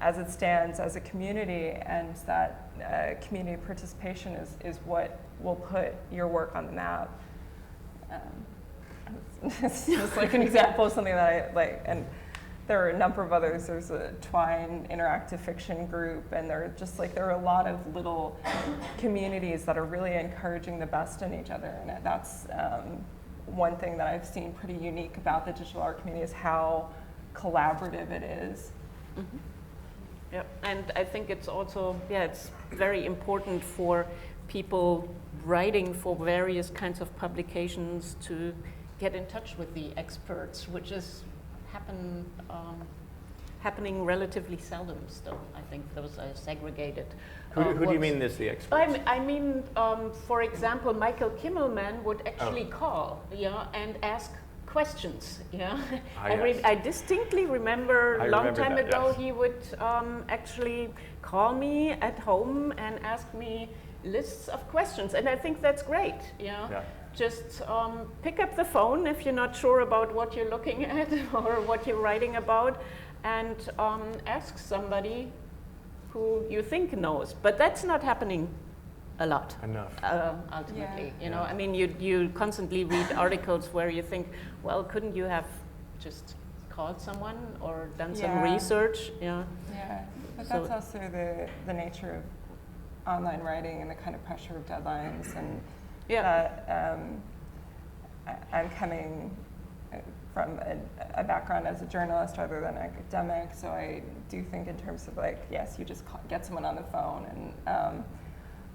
it stands as a community, and that community participation is what will put your work on the map. It's just like an example of something that I like. And there are a number of others. There's a Twine interactive fiction group, and there are a lot of little communities that are really encouraging the best in each other. And that's one thing that I've seen pretty unique about the digital art community, is how collaborative it is. Mm-hmm. Yeah, and I think it's also, it's very important for people writing for various kinds of publications to get in touch with the experts, which is happening relatively seldom still. I think those are segregated. Who do you mean is the expert? I mean, for example, Michael Kimmelman would actually call, and ask questions. Yes. I distinctly remember a long time ago he would actually call me at home and ask me lists of questions, and I think that's great. Yeah. Just pick up the phone if you're not sure about what you're looking at or what you're writing about, and ask somebody who you think knows. But that's not happening a lot. Enough. Ultimately, I mean, you constantly read articles where you think, well, couldn't you have just called someone or done some research? Yeah, but that's also the nature of online writing and the kind of pressure of deadlines, and I'm coming from a background as a journalist rather than academic, so I do think in terms of like, yes, you just get someone on the phone, and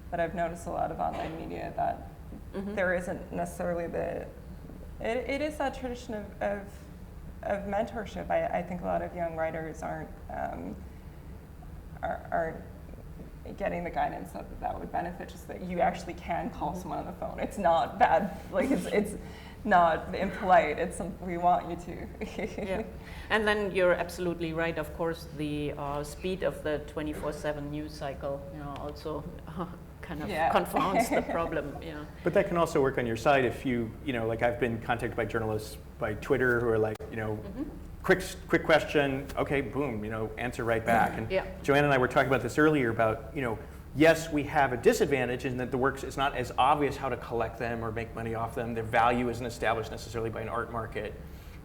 but I've noticed a lot of online media that there isn't necessarily it is that tradition of mentorship. I think a lot of young writers aren't getting the guidance that would benefit, just that you actually can call someone on the phone. It's not bad, like it's not impolite, it's something we want you to. And then you're absolutely right, of course, the speed of the 24/7 news cycle, also kind of confounds the problem. But that can also work on your side if like I've been contacted by journalists by Twitter who are like, quick question, okay, boom, answer right back. And Joanna and I were talking about this earlier about, yes, we have a disadvantage in that the works, it's not as obvious how to collect them or make money off them. Their value isn't established necessarily by an art market.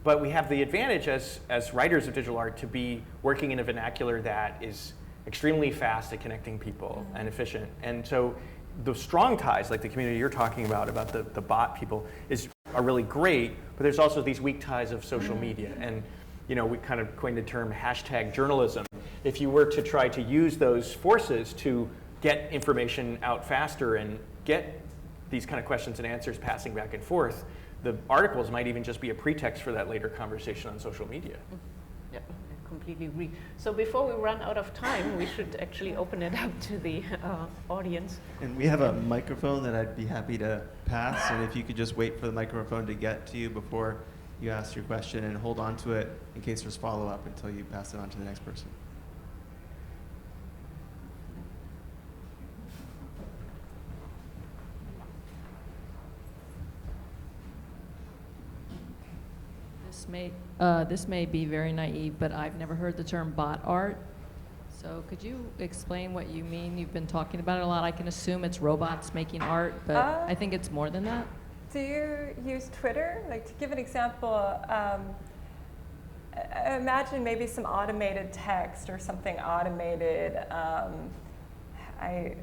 But we have the advantage as writers of digital art to be working in a vernacular that is extremely fast at connecting people and efficient. And so the strong ties, like the community you're talking about the bot people, are really great, but there's also these weak ties of social media. And we kind of coined the term #journalism. If you were to try to use those forces to get information out faster and get these kind of questions and answers passing back and forth, the articles might even just be a pretext for that later conversation on social media. Yeah, I completely agree. So before we run out of time, we should actually open it up to the audience. And we have a microphone that I'd be happy to pass, and if you could just wait for the microphone to get to you before you ask your question, and hold on to it in case there's follow-up until you pass it on to the next person. this may be very naive, but I've never heard the term bot art. So could you explain what you mean? You've been talking about it a lot. I can assume it's robots making art, but I think it's more than that. Do you use Twitter? Like, to give an example, imagine maybe some automated text or something automated. I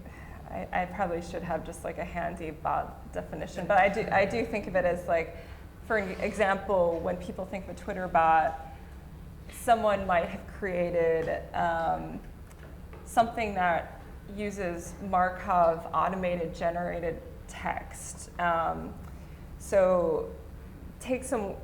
probably should have just like a handy bot definition, but I do think of it as like, for example, when people think of a Twitter bot, someone might have created something that uses Markov automated generated text. So take some,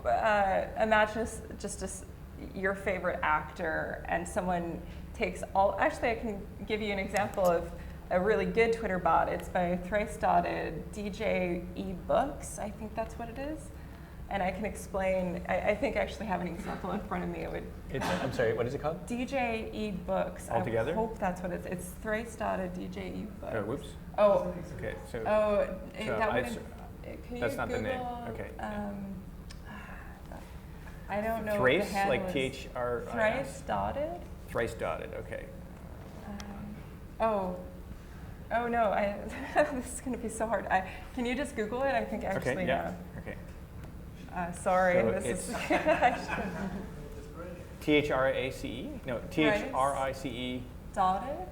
imagine just your favorite actor, and someone takes all, actually I can give you an example of a really good Twitter bot. It's by thrice dotted DJ eBooks, I think that's what it is. And I can explain, I think I actually have an example in front of me. It would. I'm sorry, what is it called? DJ eBooks. All together? I hope that's what it's thrice dotted DJ eBooks. Oh, whoops. Oh. Okay, so. Oh, so that I wouldn't, can that's you not the name. Google, Okay. I don't know. Thrice, what the handle like is. T-H-R-I-S? Thrice dotted? Thrice dotted, okay. Oh no, this is going to be so hard. Can you just Google it? I think actually, Okay, yeah. Okay. Sorry, So this is. T-H-R-A-C-E? No, T-H-R-I-C-E Dotted?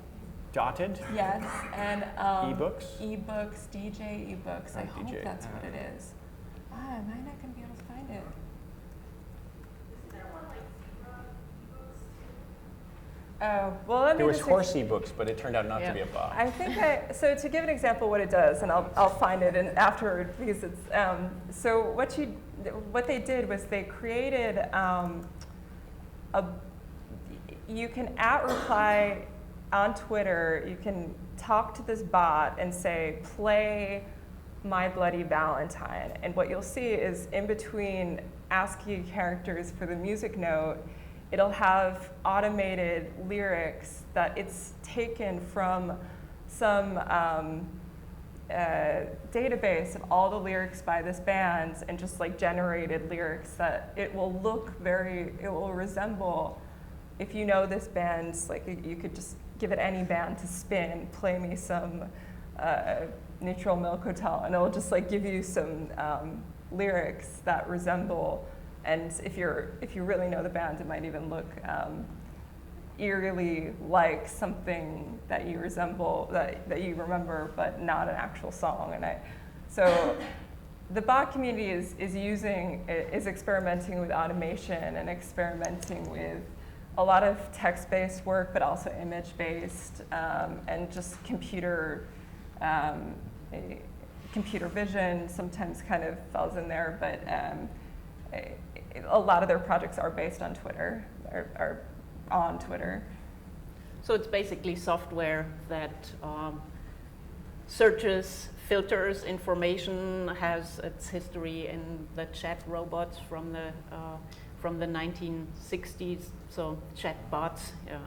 dotted? Yes, and eBooks? eBooks, DJ eBooks. I Oh, hope DJ, that's what it is. Am I not going to be able to find it? Oh, well, let me There was just horse ebooks, but it turned out not to Yeah. be a bot. I think so to give an example what it does, and I'll find it and afterward, because it's, so what they did was they created you can @reply on Twitter, you can talk to this bot and say, play My Bloody Valentine. And what you'll see is in between ASCII characters for the music note, it'll have automated lyrics that it's taken from some database of all the lyrics by this band, and just like generated lyrics that it will resemble, if you know this band, like you could just give it any band to spin, play me some Neutral Milk Hotel, and it'll just like give you some lyrics that resemble. And if you really know the band, it might even look eerily like something that you resemble, that you remember, but not an actual song. So the bot community is experimenting with automation and experimenting with a lot of text-based work, but also image-based, and just computer vision sometimes kind of falls in there, but a lot of their projects are based on Twitter, are on Twitter. So it's basically software that searches, filters information, has its history in the chat robots from the 1960s, so chat bots. Yeah.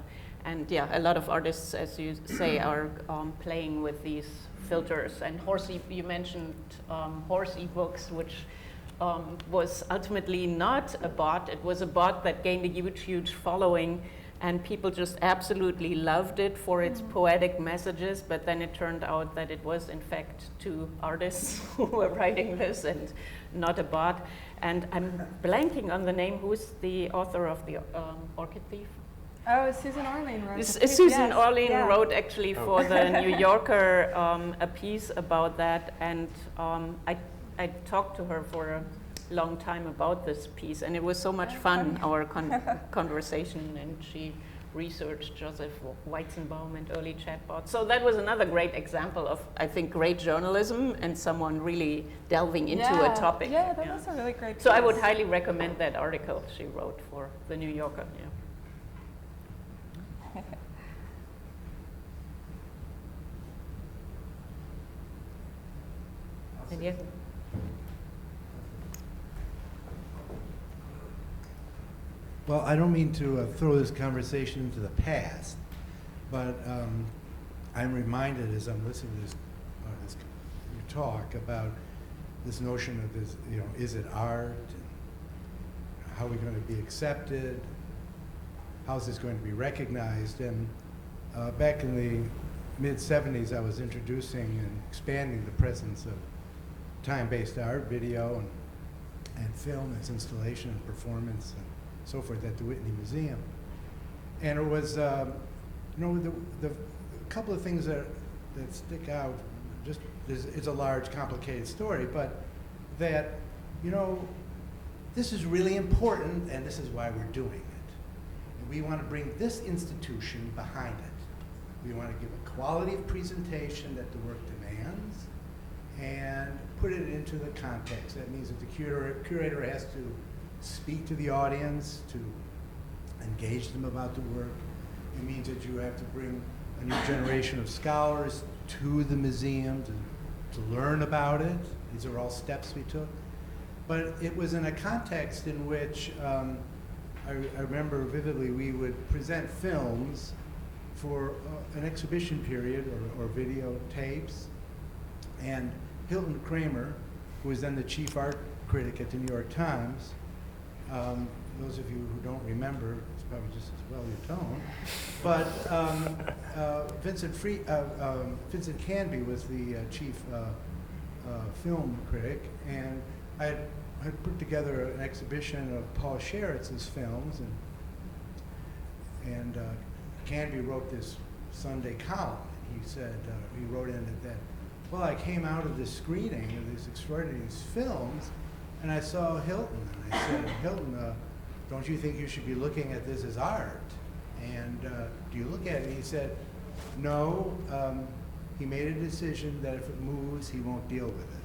And yeah, a lot of artists, as you say, are playing with these filters. And you mentioned horse ebooks, which was ultimately not a bot. It was a bot that gained a huge, huge following, and people just absolutely loved it for its poetic messages. But then it turned out that it was, in fact, two artists who were writing this and not a bot. And I'm blanking on the name. Who's the author of the Orchid Thief? Oh, Susan Orlean wrote the piece. Susan Yes, Orlean yeah. wrote actually for the New Yorker a piece about that, and I talked to her for a long time about this piece, and it was so much fun, our conversation, and she researched Joseph Weizenbaum and early chatbots. So that was another great example of, I think, great journalism and someone really delving into a topic. Yeah, that was a really great piece. So I would highly recommend that article she wrote for the New Yorker. Yeah. And yes. Well, I don't mean to throw this conversation into the past, but I'm reminded as I'm listening to this your talk about this notion of is it art? And how are we going to be accepted? How's this going to be recognized? And back in the mid-'70s, I was introducing and expanding the presence of time-based art, video, and film as installation and performance and so forth at the Whitney Museum. And it was, the couple of things that stick out, just it's a large, complicated story, but that, this is really important, and this is why we're doing it. And we want to bring this institution behind it. We want to give a quality of presentation that the work demands, and put it into the context. That means that the curator has to speak to the audience, to engage them about the work. It means that you have to bring a new generation of scholars to the museum to learn about it. These are all steps we took. But it was in a context in which I remember vividly we would present films for an exhibition period or videotapes. And Hilton Kramer, who was then the chief art critic at the New York Times, those of you who don't remember, it's probably just as well your tone, but Vincent Canby was the chief film critic, and I had put together an exhibition of Paul Sheritz's films, and Canby wrote this Sunday column. He said, he wrote in it that, well, I came out of this screening of these extraordinary films, and I saw Hilton, and I said, Hilton, don't you think you should be looking at this as art? And do you look at it? And he said, no, he made a decision that if it moves, he won't deal with it.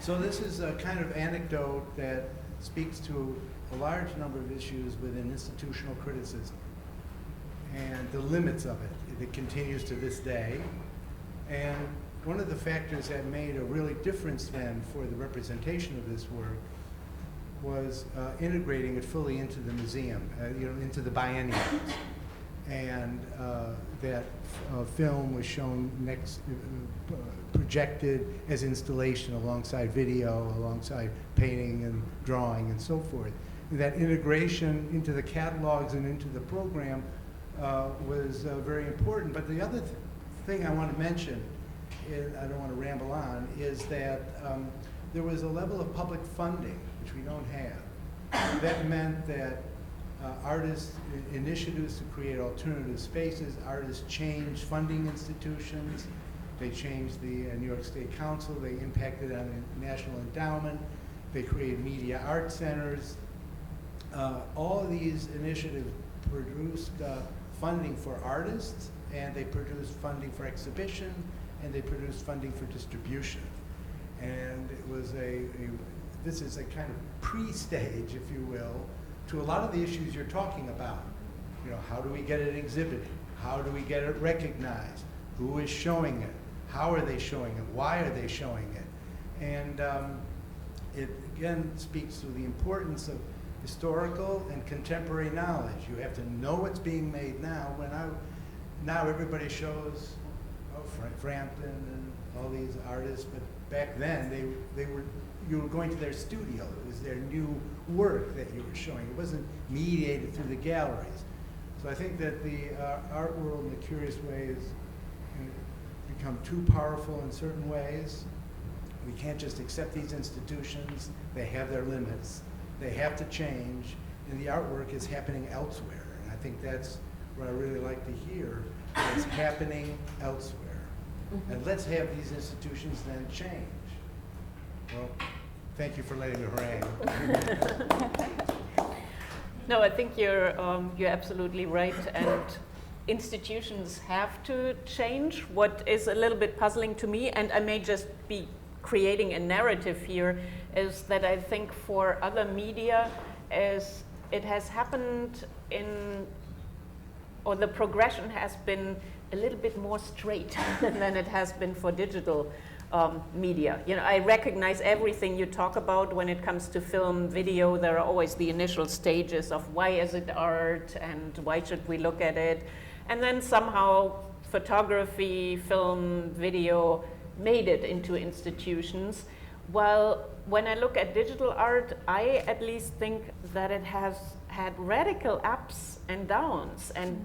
So this is a kind of anecdote that speaks to a large number of issues within institutional criticism and the limits of it. It continues to this day. And one of the factors that made a really difference then for the representation of this work was integrating it fully into the museum, into the biennials. And that film was shown projected as installation alongside video, alongside painting and drawing and so forth. And that integration into the catalogs and into the program was very important. But the other thing I want to mention, I don't want to ramble on, is that there was a level of public funding, which we don't have. That meant that artists, initiatives to create alternative spaces, artists changed funding institutions, they changed the New York State Council, they impacted on the National Endowment, they created media art centers. All of these initiatives produced funding for artists, and they produced funding for exhibition, and they produced funding for distribution. And it was this is a kind of pre-stage, if you will, to a lot of the issues you're talking about. How do we get it exhibited? How do we get it recognized? Who is showing it? How are they showing it? Why are they showing it? And it again speaks to the importance of historical and contemporary knowledge. You have to know what's being made now. Now everybody shows Frampton and all these artists, but back then you were going to their studio. It was their new work that you were showing. It wasn't mediated through the galleries. So I think that the art world in a curious way has become too powerful in certain ways. We can't just accept these institutions. They have their limits. They have to change, and the artwork is happening elsewhere. And I think that's what I really like to hear. It's happening elsewhere. And let's have these institutions then change. Well, thank you for letting me harangue. No, I think you're absolutely right, and institutions have to change. What is a little bit puzzling to me, and I may just be creating a narrative here, is that I think for other media, as it has happened or the progression has been a little bit more straight than it has been for digital media. I recognize everything you talk about when it comes to film, video. There are always the initial stages of why is it art and why should we look at it. And then somehow photography, film, video made it into institutions. Well, when I look at digital art, I at least think that it has had radical ups and downs and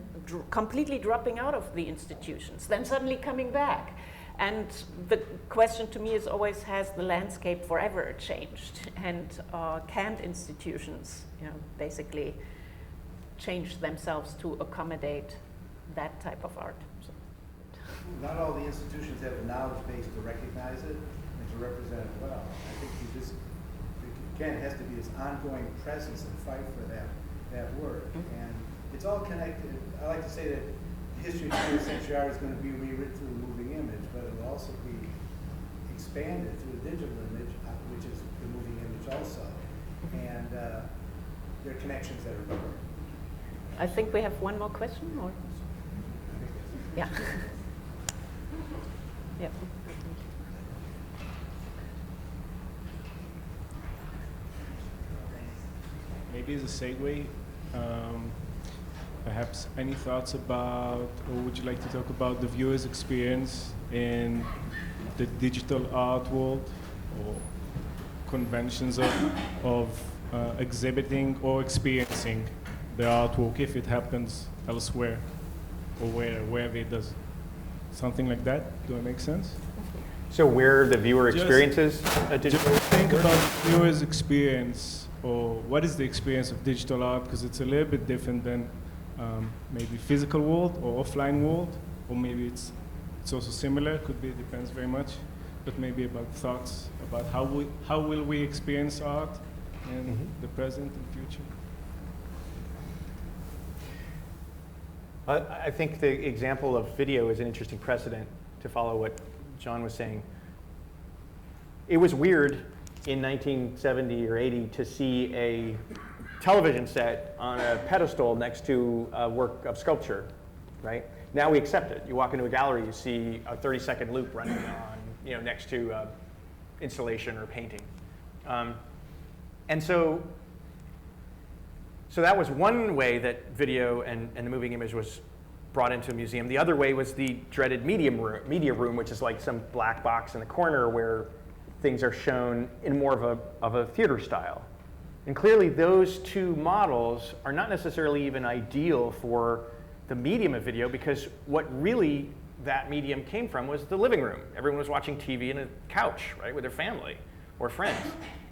completely dropping out of the institutions, then suddenly coming back. And the question to me is always, has the landscape forever changed? And can't institutions, basically change themselves to accommodate that type of art? So. Not all the institutions have the knowledge base to recognize it and to represent it well. I think again, it has to be this ongoing presence and fight for that work. Mm-hmm. And it's all connected. I like to say that history of 20th century art is going to be rewritten through a moving image, but it will also be expanded through a digital image, which is the moving image also. And there are connections that are important. I think we have one more question, or? Yeah. Yep. Maybe as a segue, perhaps any thoughts about, or would you like to talk about the viewer's experience in the digital art world, or conventions of exhibiting or experiencing the artwork if it happens elsewhere, or wherever it does? Something like that. Do it make sense? So where the viewer experiences a digital Just think work? about the viewer's experience, or what is the experience of digital art, because it's a little bit different than maybe physical world or offline world, or maybe it's also similar, could be, depends very much, but maybe about thoughts about how will we experience art in the present and future. I think the example of video is an interesting precedent to follow what John was saying. It was weird in 1970 or 80 to see a television set on a pedestal next to a work of sculpture, right? Now we accept it. You walk into a gallery, you see a 30-second loop running on, next to installation or painting. And so that was one way that video and the moving image was brought into a museum. The other way was the dreaded media room, which is like some black box in the corner where things are shown in more of a theater style. And clearly those two models are not necessarily even ideal for the medium of video, because what really that medium came from was the living room. Everyone was watching TV in a couch, right, with their family or friends.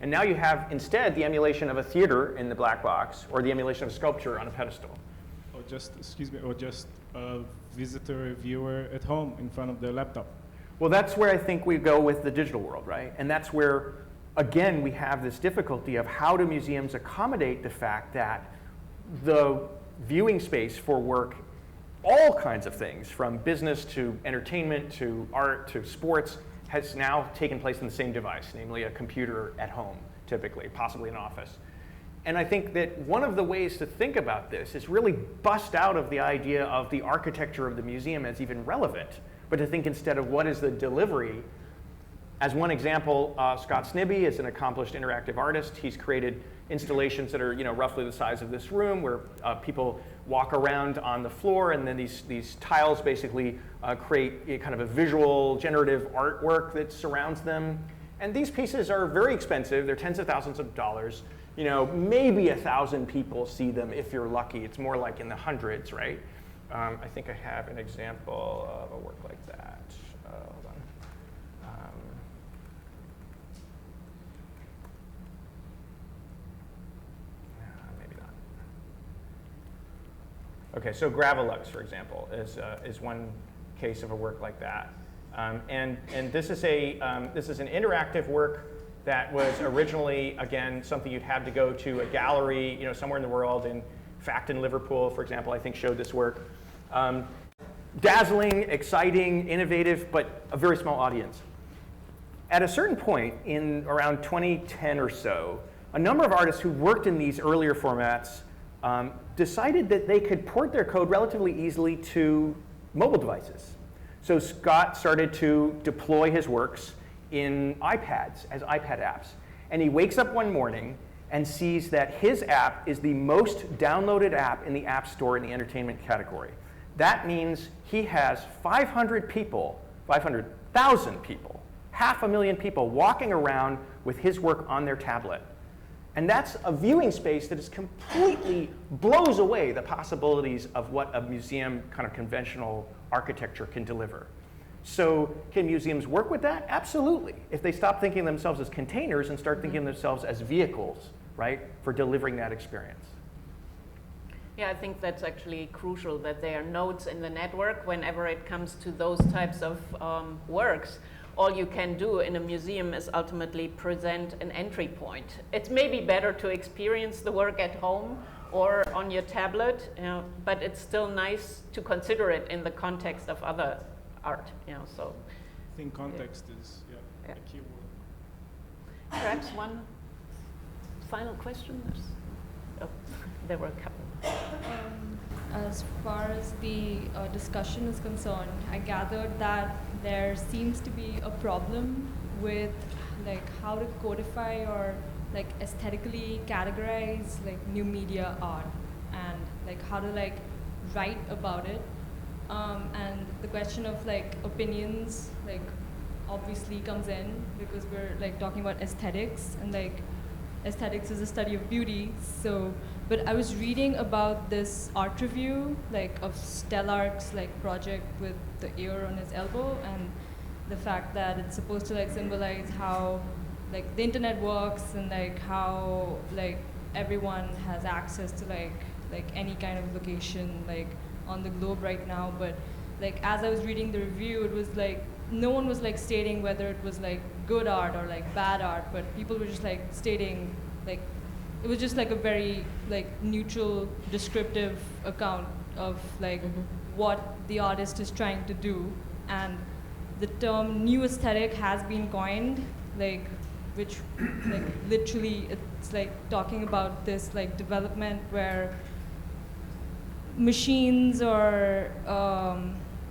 And now you have instead the emulation of a theater in the black box, or the emulation of sculpture on a pedestal. Or just, or just a visitor, a viewer at home in front of their laptop. Well, that's where I think we go with the digital world, right? And that's where, again, we have this difficulty of how do museums accommodate the fact that the viewing space for work, all kinds of things, from business to entertainment to art to sports, has now taken place in the same device, namely a computer at home, typically, possibly an office. And I think that one of the ways to think about this is really bust out of the idea of the architecture of the museum as even relevant, but to think instead of what is the delivery. As one example, Scott Snibbe is an accomplished interactive artist. He's created installations that are roughly the size of this room, where people walk around on the floor, and then these tiles basically create a kind of a visual generative artwork that surrounds them. And these pieces are very expensive. They're tens of thousands of dollars. Maybe 1,000 people see them if you're lucky. It's more like in the hundreds, right? I think I have an example of a work like that. Hold on. Maybe not. Okay, so Gravelux, for example, is one case of a work like that. And this is an interactive work that was originally, again, something you'd have to go to a gallery, somewhere in the world. In fact, in Liverpool, for example, I think showed this work. Dazzling, exciting, innovative, but a very small audience. At a certain point in around 2010 or so, a number of artists who worked in these earlier formats decided that they could port their code relatively easily to mobile devices. So Scott started to deploy his works in iPads as iPad apps. And he wakes up one morning and sees that his app is the most downloaded app in the App Store in the entertainment category. That means he has 500,000 people 500,000 people walking around with his work on their tablet. And that's a viewing space that is completely blows away the possibilities of what a museum kind of conventional architecture can deliver. So can museums work with that? Absolutely. If they stop thinking of themselves as containers and start thinking of themselves as vehicles, right, for delivering that experience. Yeah, I think that's actually crucial, that there are nodes in the network whenever it comes to those types of works. All you can do in a museum is ultimately present an entry point. It's maybe better to experience the work at home or on your tablet, but it's still nice to consider it in the context of other art. So I think context is a key word. Perhaps one final question. There were a couple. As far as the discussion is concerned, I gathered that there seems to be a problem with like how to codify or like aesthetically categorize like new media art, and like how to like write about it. And the question of like opinions like obviously comes in, because we're like talking about aesthetics, and like aesthetics is a study of beauty. So, but I was reading about this art review like of Stellark's like project with the ear on his elbow, and the fact that it's supposed to like symbolize how like the internet works, and like how like everyone has access to like any kind of location like on the globe right now. But like as I was reading the review, it was like no one was like stating whether it was like good art or like bad art, but people were just like stating like it was just like a very like neutral descriptive account of like what the artist is trying to do. And the term new aesthetic has been coined, like which like literally it's like talking about this like development where machines or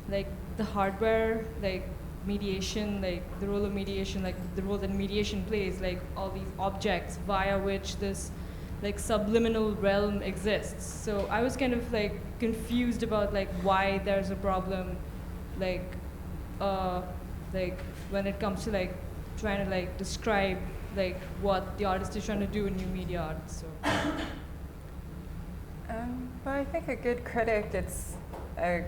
like the hardware, like mediation, like the role of mediation, like the role that mediation plays, like all these objects via which this like subliminal realm exists. So I was kind of like confused about like why there's a problem like when it comes to like trying to like describe like what the artist is trying to do in new media art. So Well, I think a good critic, it's a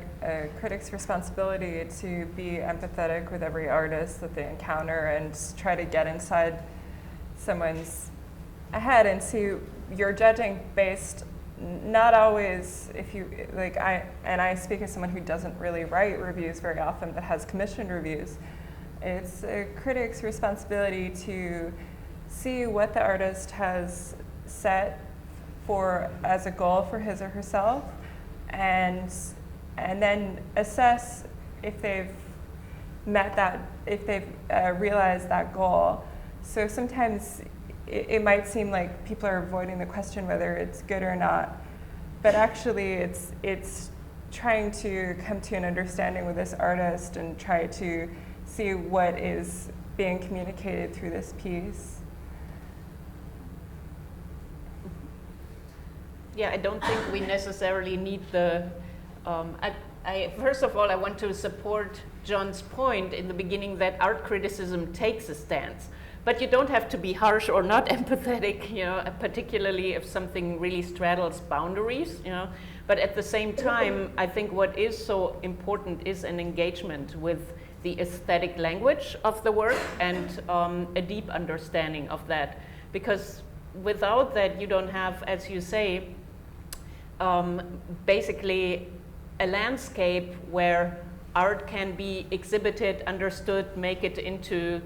critic's responsibility to be empathetic with every artist that they encounter and try to get inside someone's head and see you're judging based not always, if you like, I speak as someone who doesn't really write reviews very often but has commissioned reviews. It's a critic's responsibility to see what the artist has set for as a goal for his or herself, and then assess if they've met that, if they've realized that goal. So sometimes it might seem like people are avoiding the question whether it's good or not, but actually it's trying to come to an understanding with this artist and try to see what is being communicated through this piece. Yeah, I don't think we necessarily need the, first of all, I want to support John's point in the beginning that art criticism takes a stance. But you don't have to be harsh or not empathetic, particularly if something really straddles boundaries, But at the same time, I think what is so important is an engagement with the aesthetic language of the work and a deep understanding of that. Because without that, you don't have, as you say, basically a landscape where art can be exhibited, understood, make it into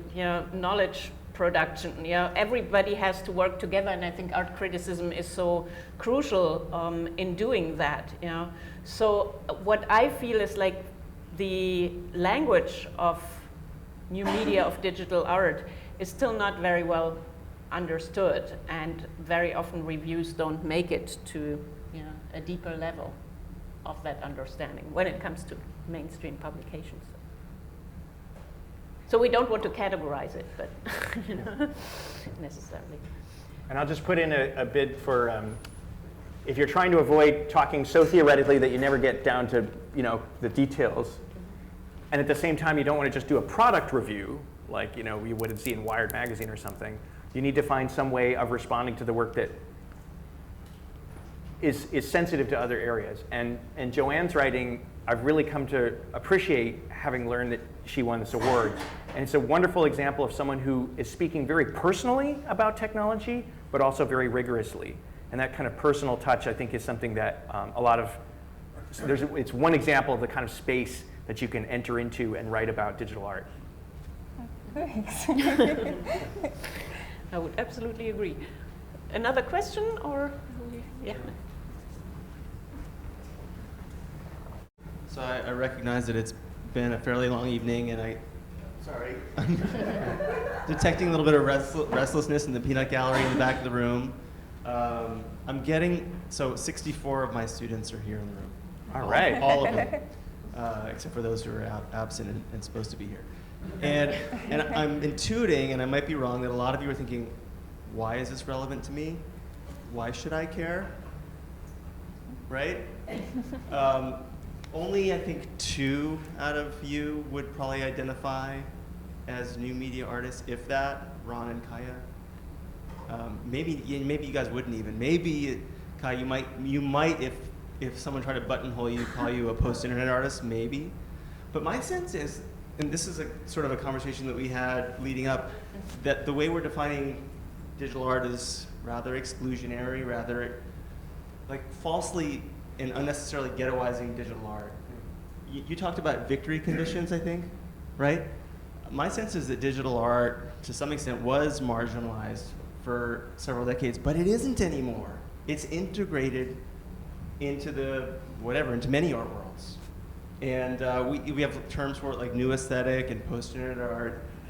knowledge production. Everybody has to work together, and I think art criticism is so crucial in doing that. So what I feel is like the language of new media, of digital art, is still not very well understood, and very often reviews don't make it to a deeper level of that understanding when it comes to mainstream publications. So we don't want to categorize it, but necessarily. And I'll just put in a bid for if you're trying to avoid talking so theoretically that you never get down to the details, and at the same time you don't want to just do a product review, like you would see in Wired magazine or something. You need to find some way of responding to the work that is sensitive to other areas. And Joanne's writing, I've really come to appreciate, having learned that she won this award. And it's a wonderful example of someone who is speaking very personally about technology, but also very rigorously. And that kind of personal touch, I think, is something that it's one example of the kind of space that you can enter into and write about digital art. Thanks. I would absolutely agree. Another question, or yeah? So I recognize that it's been a fairly long evening, and I'm detecting a little bit of restlessness in the peanut gallery in the back of the room. I'm getting, so 64 of my students are here in the room. All right. All of them, except for those who are absent and supposed to be here. And I'm intuiting, and I might be wrong, that a lot of you are thinking, why is this relevant to me? Why should I care? Right? Only, I think, 2 out of you would probably identify as new media artists, if that, Ron and Kaya. Maybe you guys wouldn't even. Maybe, Kaya, you might if someone tried to buttonhole you, call you a post-internet artist, maybe. But my sense is, and this is a sort of a conversation that we had leading up, that the way we're defining digital art is rather exclusionary, rather like falsely and unnecessarily ghettoizing digital art. You talked about victory conditions, I think, right? My sense is that digital art, to some extent, was marginalized for several decades, but it isn't anymore. It's integrated into into many art worlds. And we have terms for it like new aesthetic and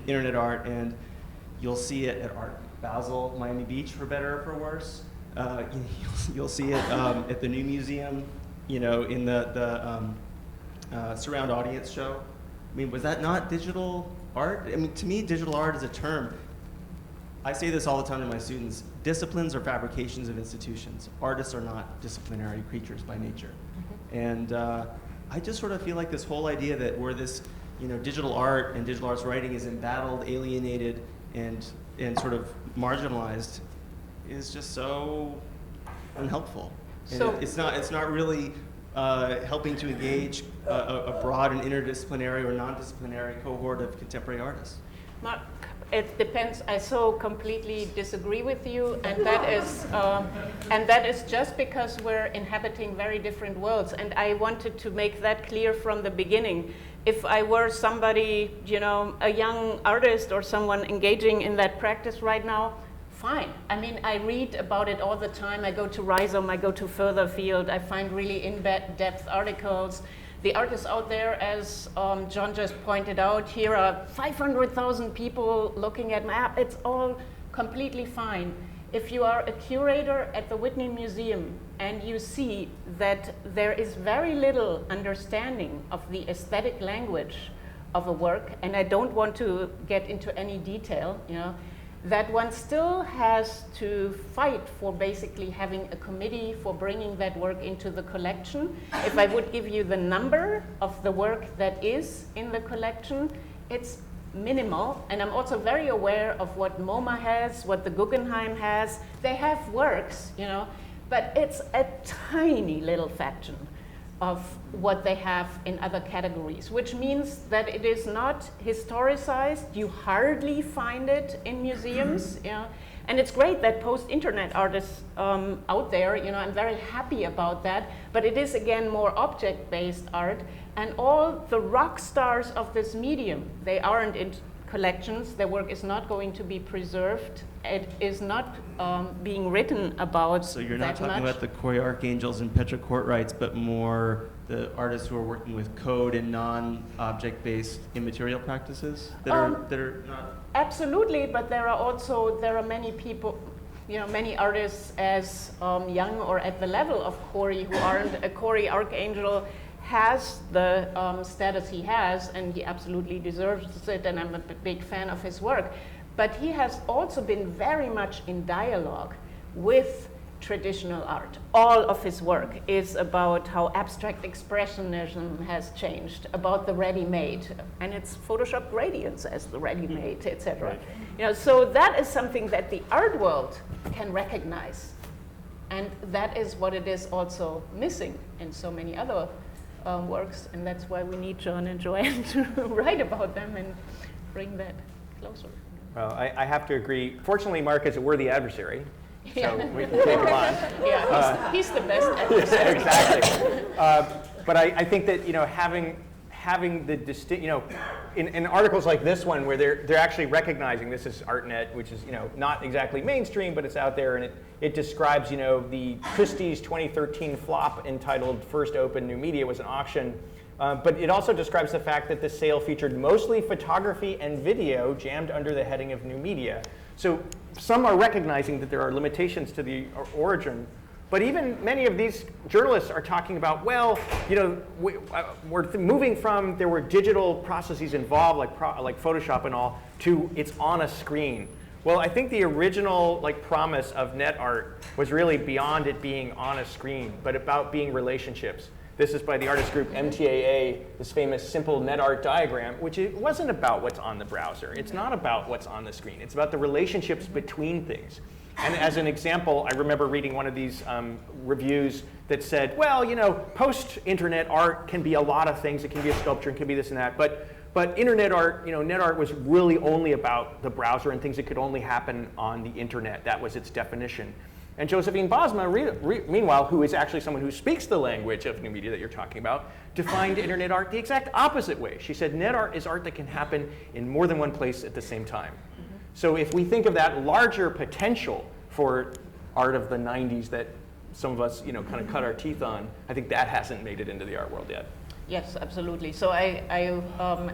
internet art, and you'll see it at Art Basel, Miami Beach, for better or for worse. You'll see it at the New Museum, in the Surround Audience show. I mean, was that not digital art? I mean, to me, digital art is a term. I say this all the time to my students. Disciplines are fabrications of institutions. Artists are not disciplinary creatures by nature. And I just sort of feel like this whole idea that we're this, digital art and digital arts writing is embattled, alienated, and sort of marginalized is just so unhelpful. So it's not really helping to engage a broad and interdisciplinary or non-disciplinary cohort of contemporary artists. Mark, it depends. I so completely disagree with you, and that is just because we're inhabiting very different worlds. And I wanted to make that clear from the beginning. If I were somebody, a young artist or someone engaging in that practice right now, fine. I mean, I read about it all the time. I go to Rhizome, I go to Further Field. I find really in-depth articles. The artists out there, as John just pointed out, here are 500,000 people looking at my app. It's all completely fine. If you are a curator at the Whitney Museum and you see that there is very little understanding of the aesthetic language of a work, and I don't want to get into any detail, that one still has to fight for basically having a committee for bringing that work into the collection. If I would give you the number of the work that is in the collection, it's minimal. And I'm also very aware of what MoMA has, what the Guggenheim has. They have works, but it's a tiny little fraction of what they have in other categories, which means that it is not historicized. You hardly find it in museums. And it's great that post-internet artists out there, I'm very happy about that, but it is again more object-based art, and all the rock stars of this medium, they aren't in collections. Their work is not going to be preserved. It is not being written about. So you're not talking about the Cory Archangels and Petra Kortrights, but more the artists who are working with code and non-object-based immaterial practices that are not. Absolutely, but there are many people, many artists as young or at the level of Cory who aren't. A Cory Archangel has the status he has, and he absolutely deserves it, and I'm a big fan of his work. But he has also been very much in dialogue with traditional art. All of his work is about how abstract expressionism has changed, about the ready-made, and it's Photoshop gradients as the ready-made, etc. Right. You know, so that is something that the art world can recognize, and that is what it is also missing in so many other works, and that's why we need John and Joanne to write about them and bring that closer. Well, I have to agree. Fortunately, Mark is a worthy adversary, so Yeah. we can take him on. Yeah, he's the best adversary. Exactly. But I think that, you know, having the distinct, you know, in articles like this one where they're actually recognizing this is ArtNet, which is, you know, not exactly mainstream, but it's out there, and it describes, you know, the Christie's 2013 flop entitled First Open New Media was an auction. But it also describes the fact that the sale featured mostly photography and video jammed under the heading of new media. So some are recognizing that there are limitations to the origin, but even many of these journalists are talking about, well, you know, we're moving from there were digital processes involved, like Photoshop and all, to it's on a screen. Well, I think the original promise of net art was really beyond it being on a screen, but about being relationships. This is by the artist group MTAA, this famous simple net art diagram, which it wasn't about what's on the browser. It's not about what's on the screen. It's about the relationships between things. And as an example, I remember reading one of these reviews that said, well, you know, post-internet art can be a lot of things. It can be a sculpture, it can be this and that. But internet art, you know, net art was really only about the browser and things that could only happen on the internet. That was its definition. And Josephine Bosma, meanwhile, who is actually someone who speaks the language of new media that you're talking about, defined internet art the exact opposite way. She said net art is art that can happen in more than one place at the same time. So if we think of that larger potential for art of the 90s that some of us, you know, kind of cut our teeth on, I think that hasn't made it into the art world yet. Yes, absolutely. So I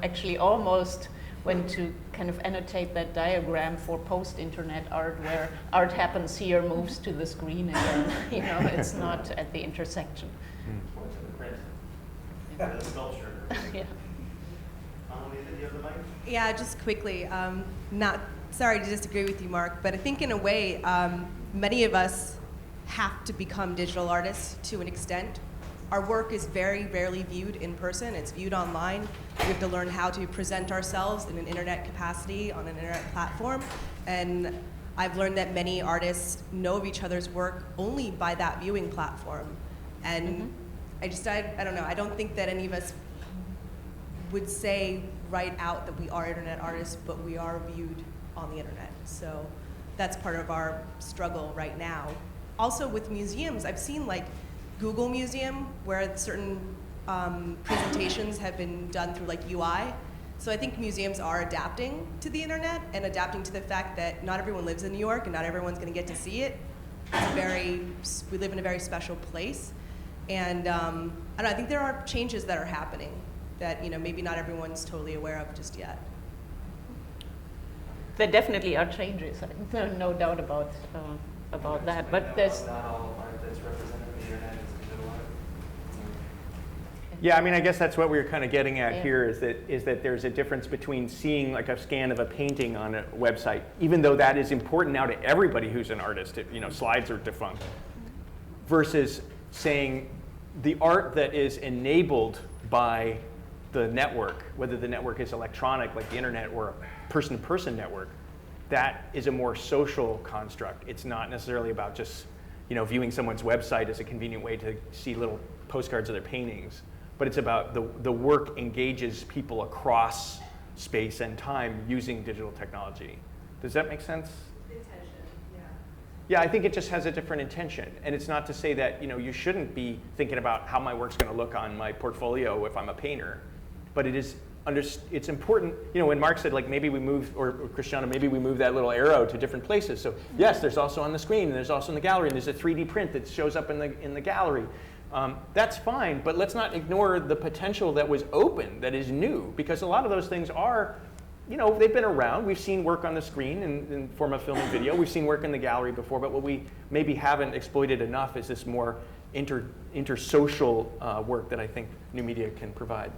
actually almost went to kind of annotate that diagram for post-internet art, where art happens here, moves to the screen again. You know, it's not at the intersection. The sculpture. Yeah. Yeah, just quickly. Not sorry to disagree with you, Mark, but I think in a way, many of us have to become digital artists to an extent. Our work is very rarely viewed in person. It's viewed online. We have to learn how to present ourselves in an internet capacity on an internet platform. And I've learned that many artists know of each other's work only by that viewing platform. And I don't know, I don't think that any of us would say right out that we are internet artists, but we are viewed on the internet. So that's part of our struggle right now. Also with museums, I've seen Google Museum, where certain presentations have been done through UI. So I think museums are adapting to the internet and adapting to the fact that not everyone lives in New York and not everyone's going to get to see it. We live in a very special place. And I think there are changes that are happening that maybe not everyone's totally aware of just yet. There definitely are changes. No doubt about that. But there's not all art that's represented on the internet is digital art. Yeah, I mean, I guess that's what we were kind of getting at here is that there's a difference between seeing a scan of a painting on a website, even though that is important now to everybody who's an artist. Slides are defunct, versus saying the art that is enabled by the network, whether the network is electronic like the internet or a person-to-person network, that is a more social construct. It's not necessarily about just viewing someone's website as a convenient way to see little postcards of their paintings, but it's about the work engages people across space and time using digital technology. Does that make sense? Intention, yeah. Yeah, I think it just has a different intention. And it's not to say that you shouldn't be thinking about how my work's going to look on my portfolio if I'm a painter, but it's important, when Mark said maybe we move, or Christiana, maybe we move that little arrow to different places. So yes, there's also on the screen, and there's also in the gallery, and there's a 3D print that shows up in the gallery. That's fine, but let's not ignore the potential that was open, that is new, because a lot of those things are, they've been around. We've seen work on the screen in form of film and video. We've seen work in the gallery before, but what we maybe haven't exploited enough is this more intersocial work that I think new media can provide.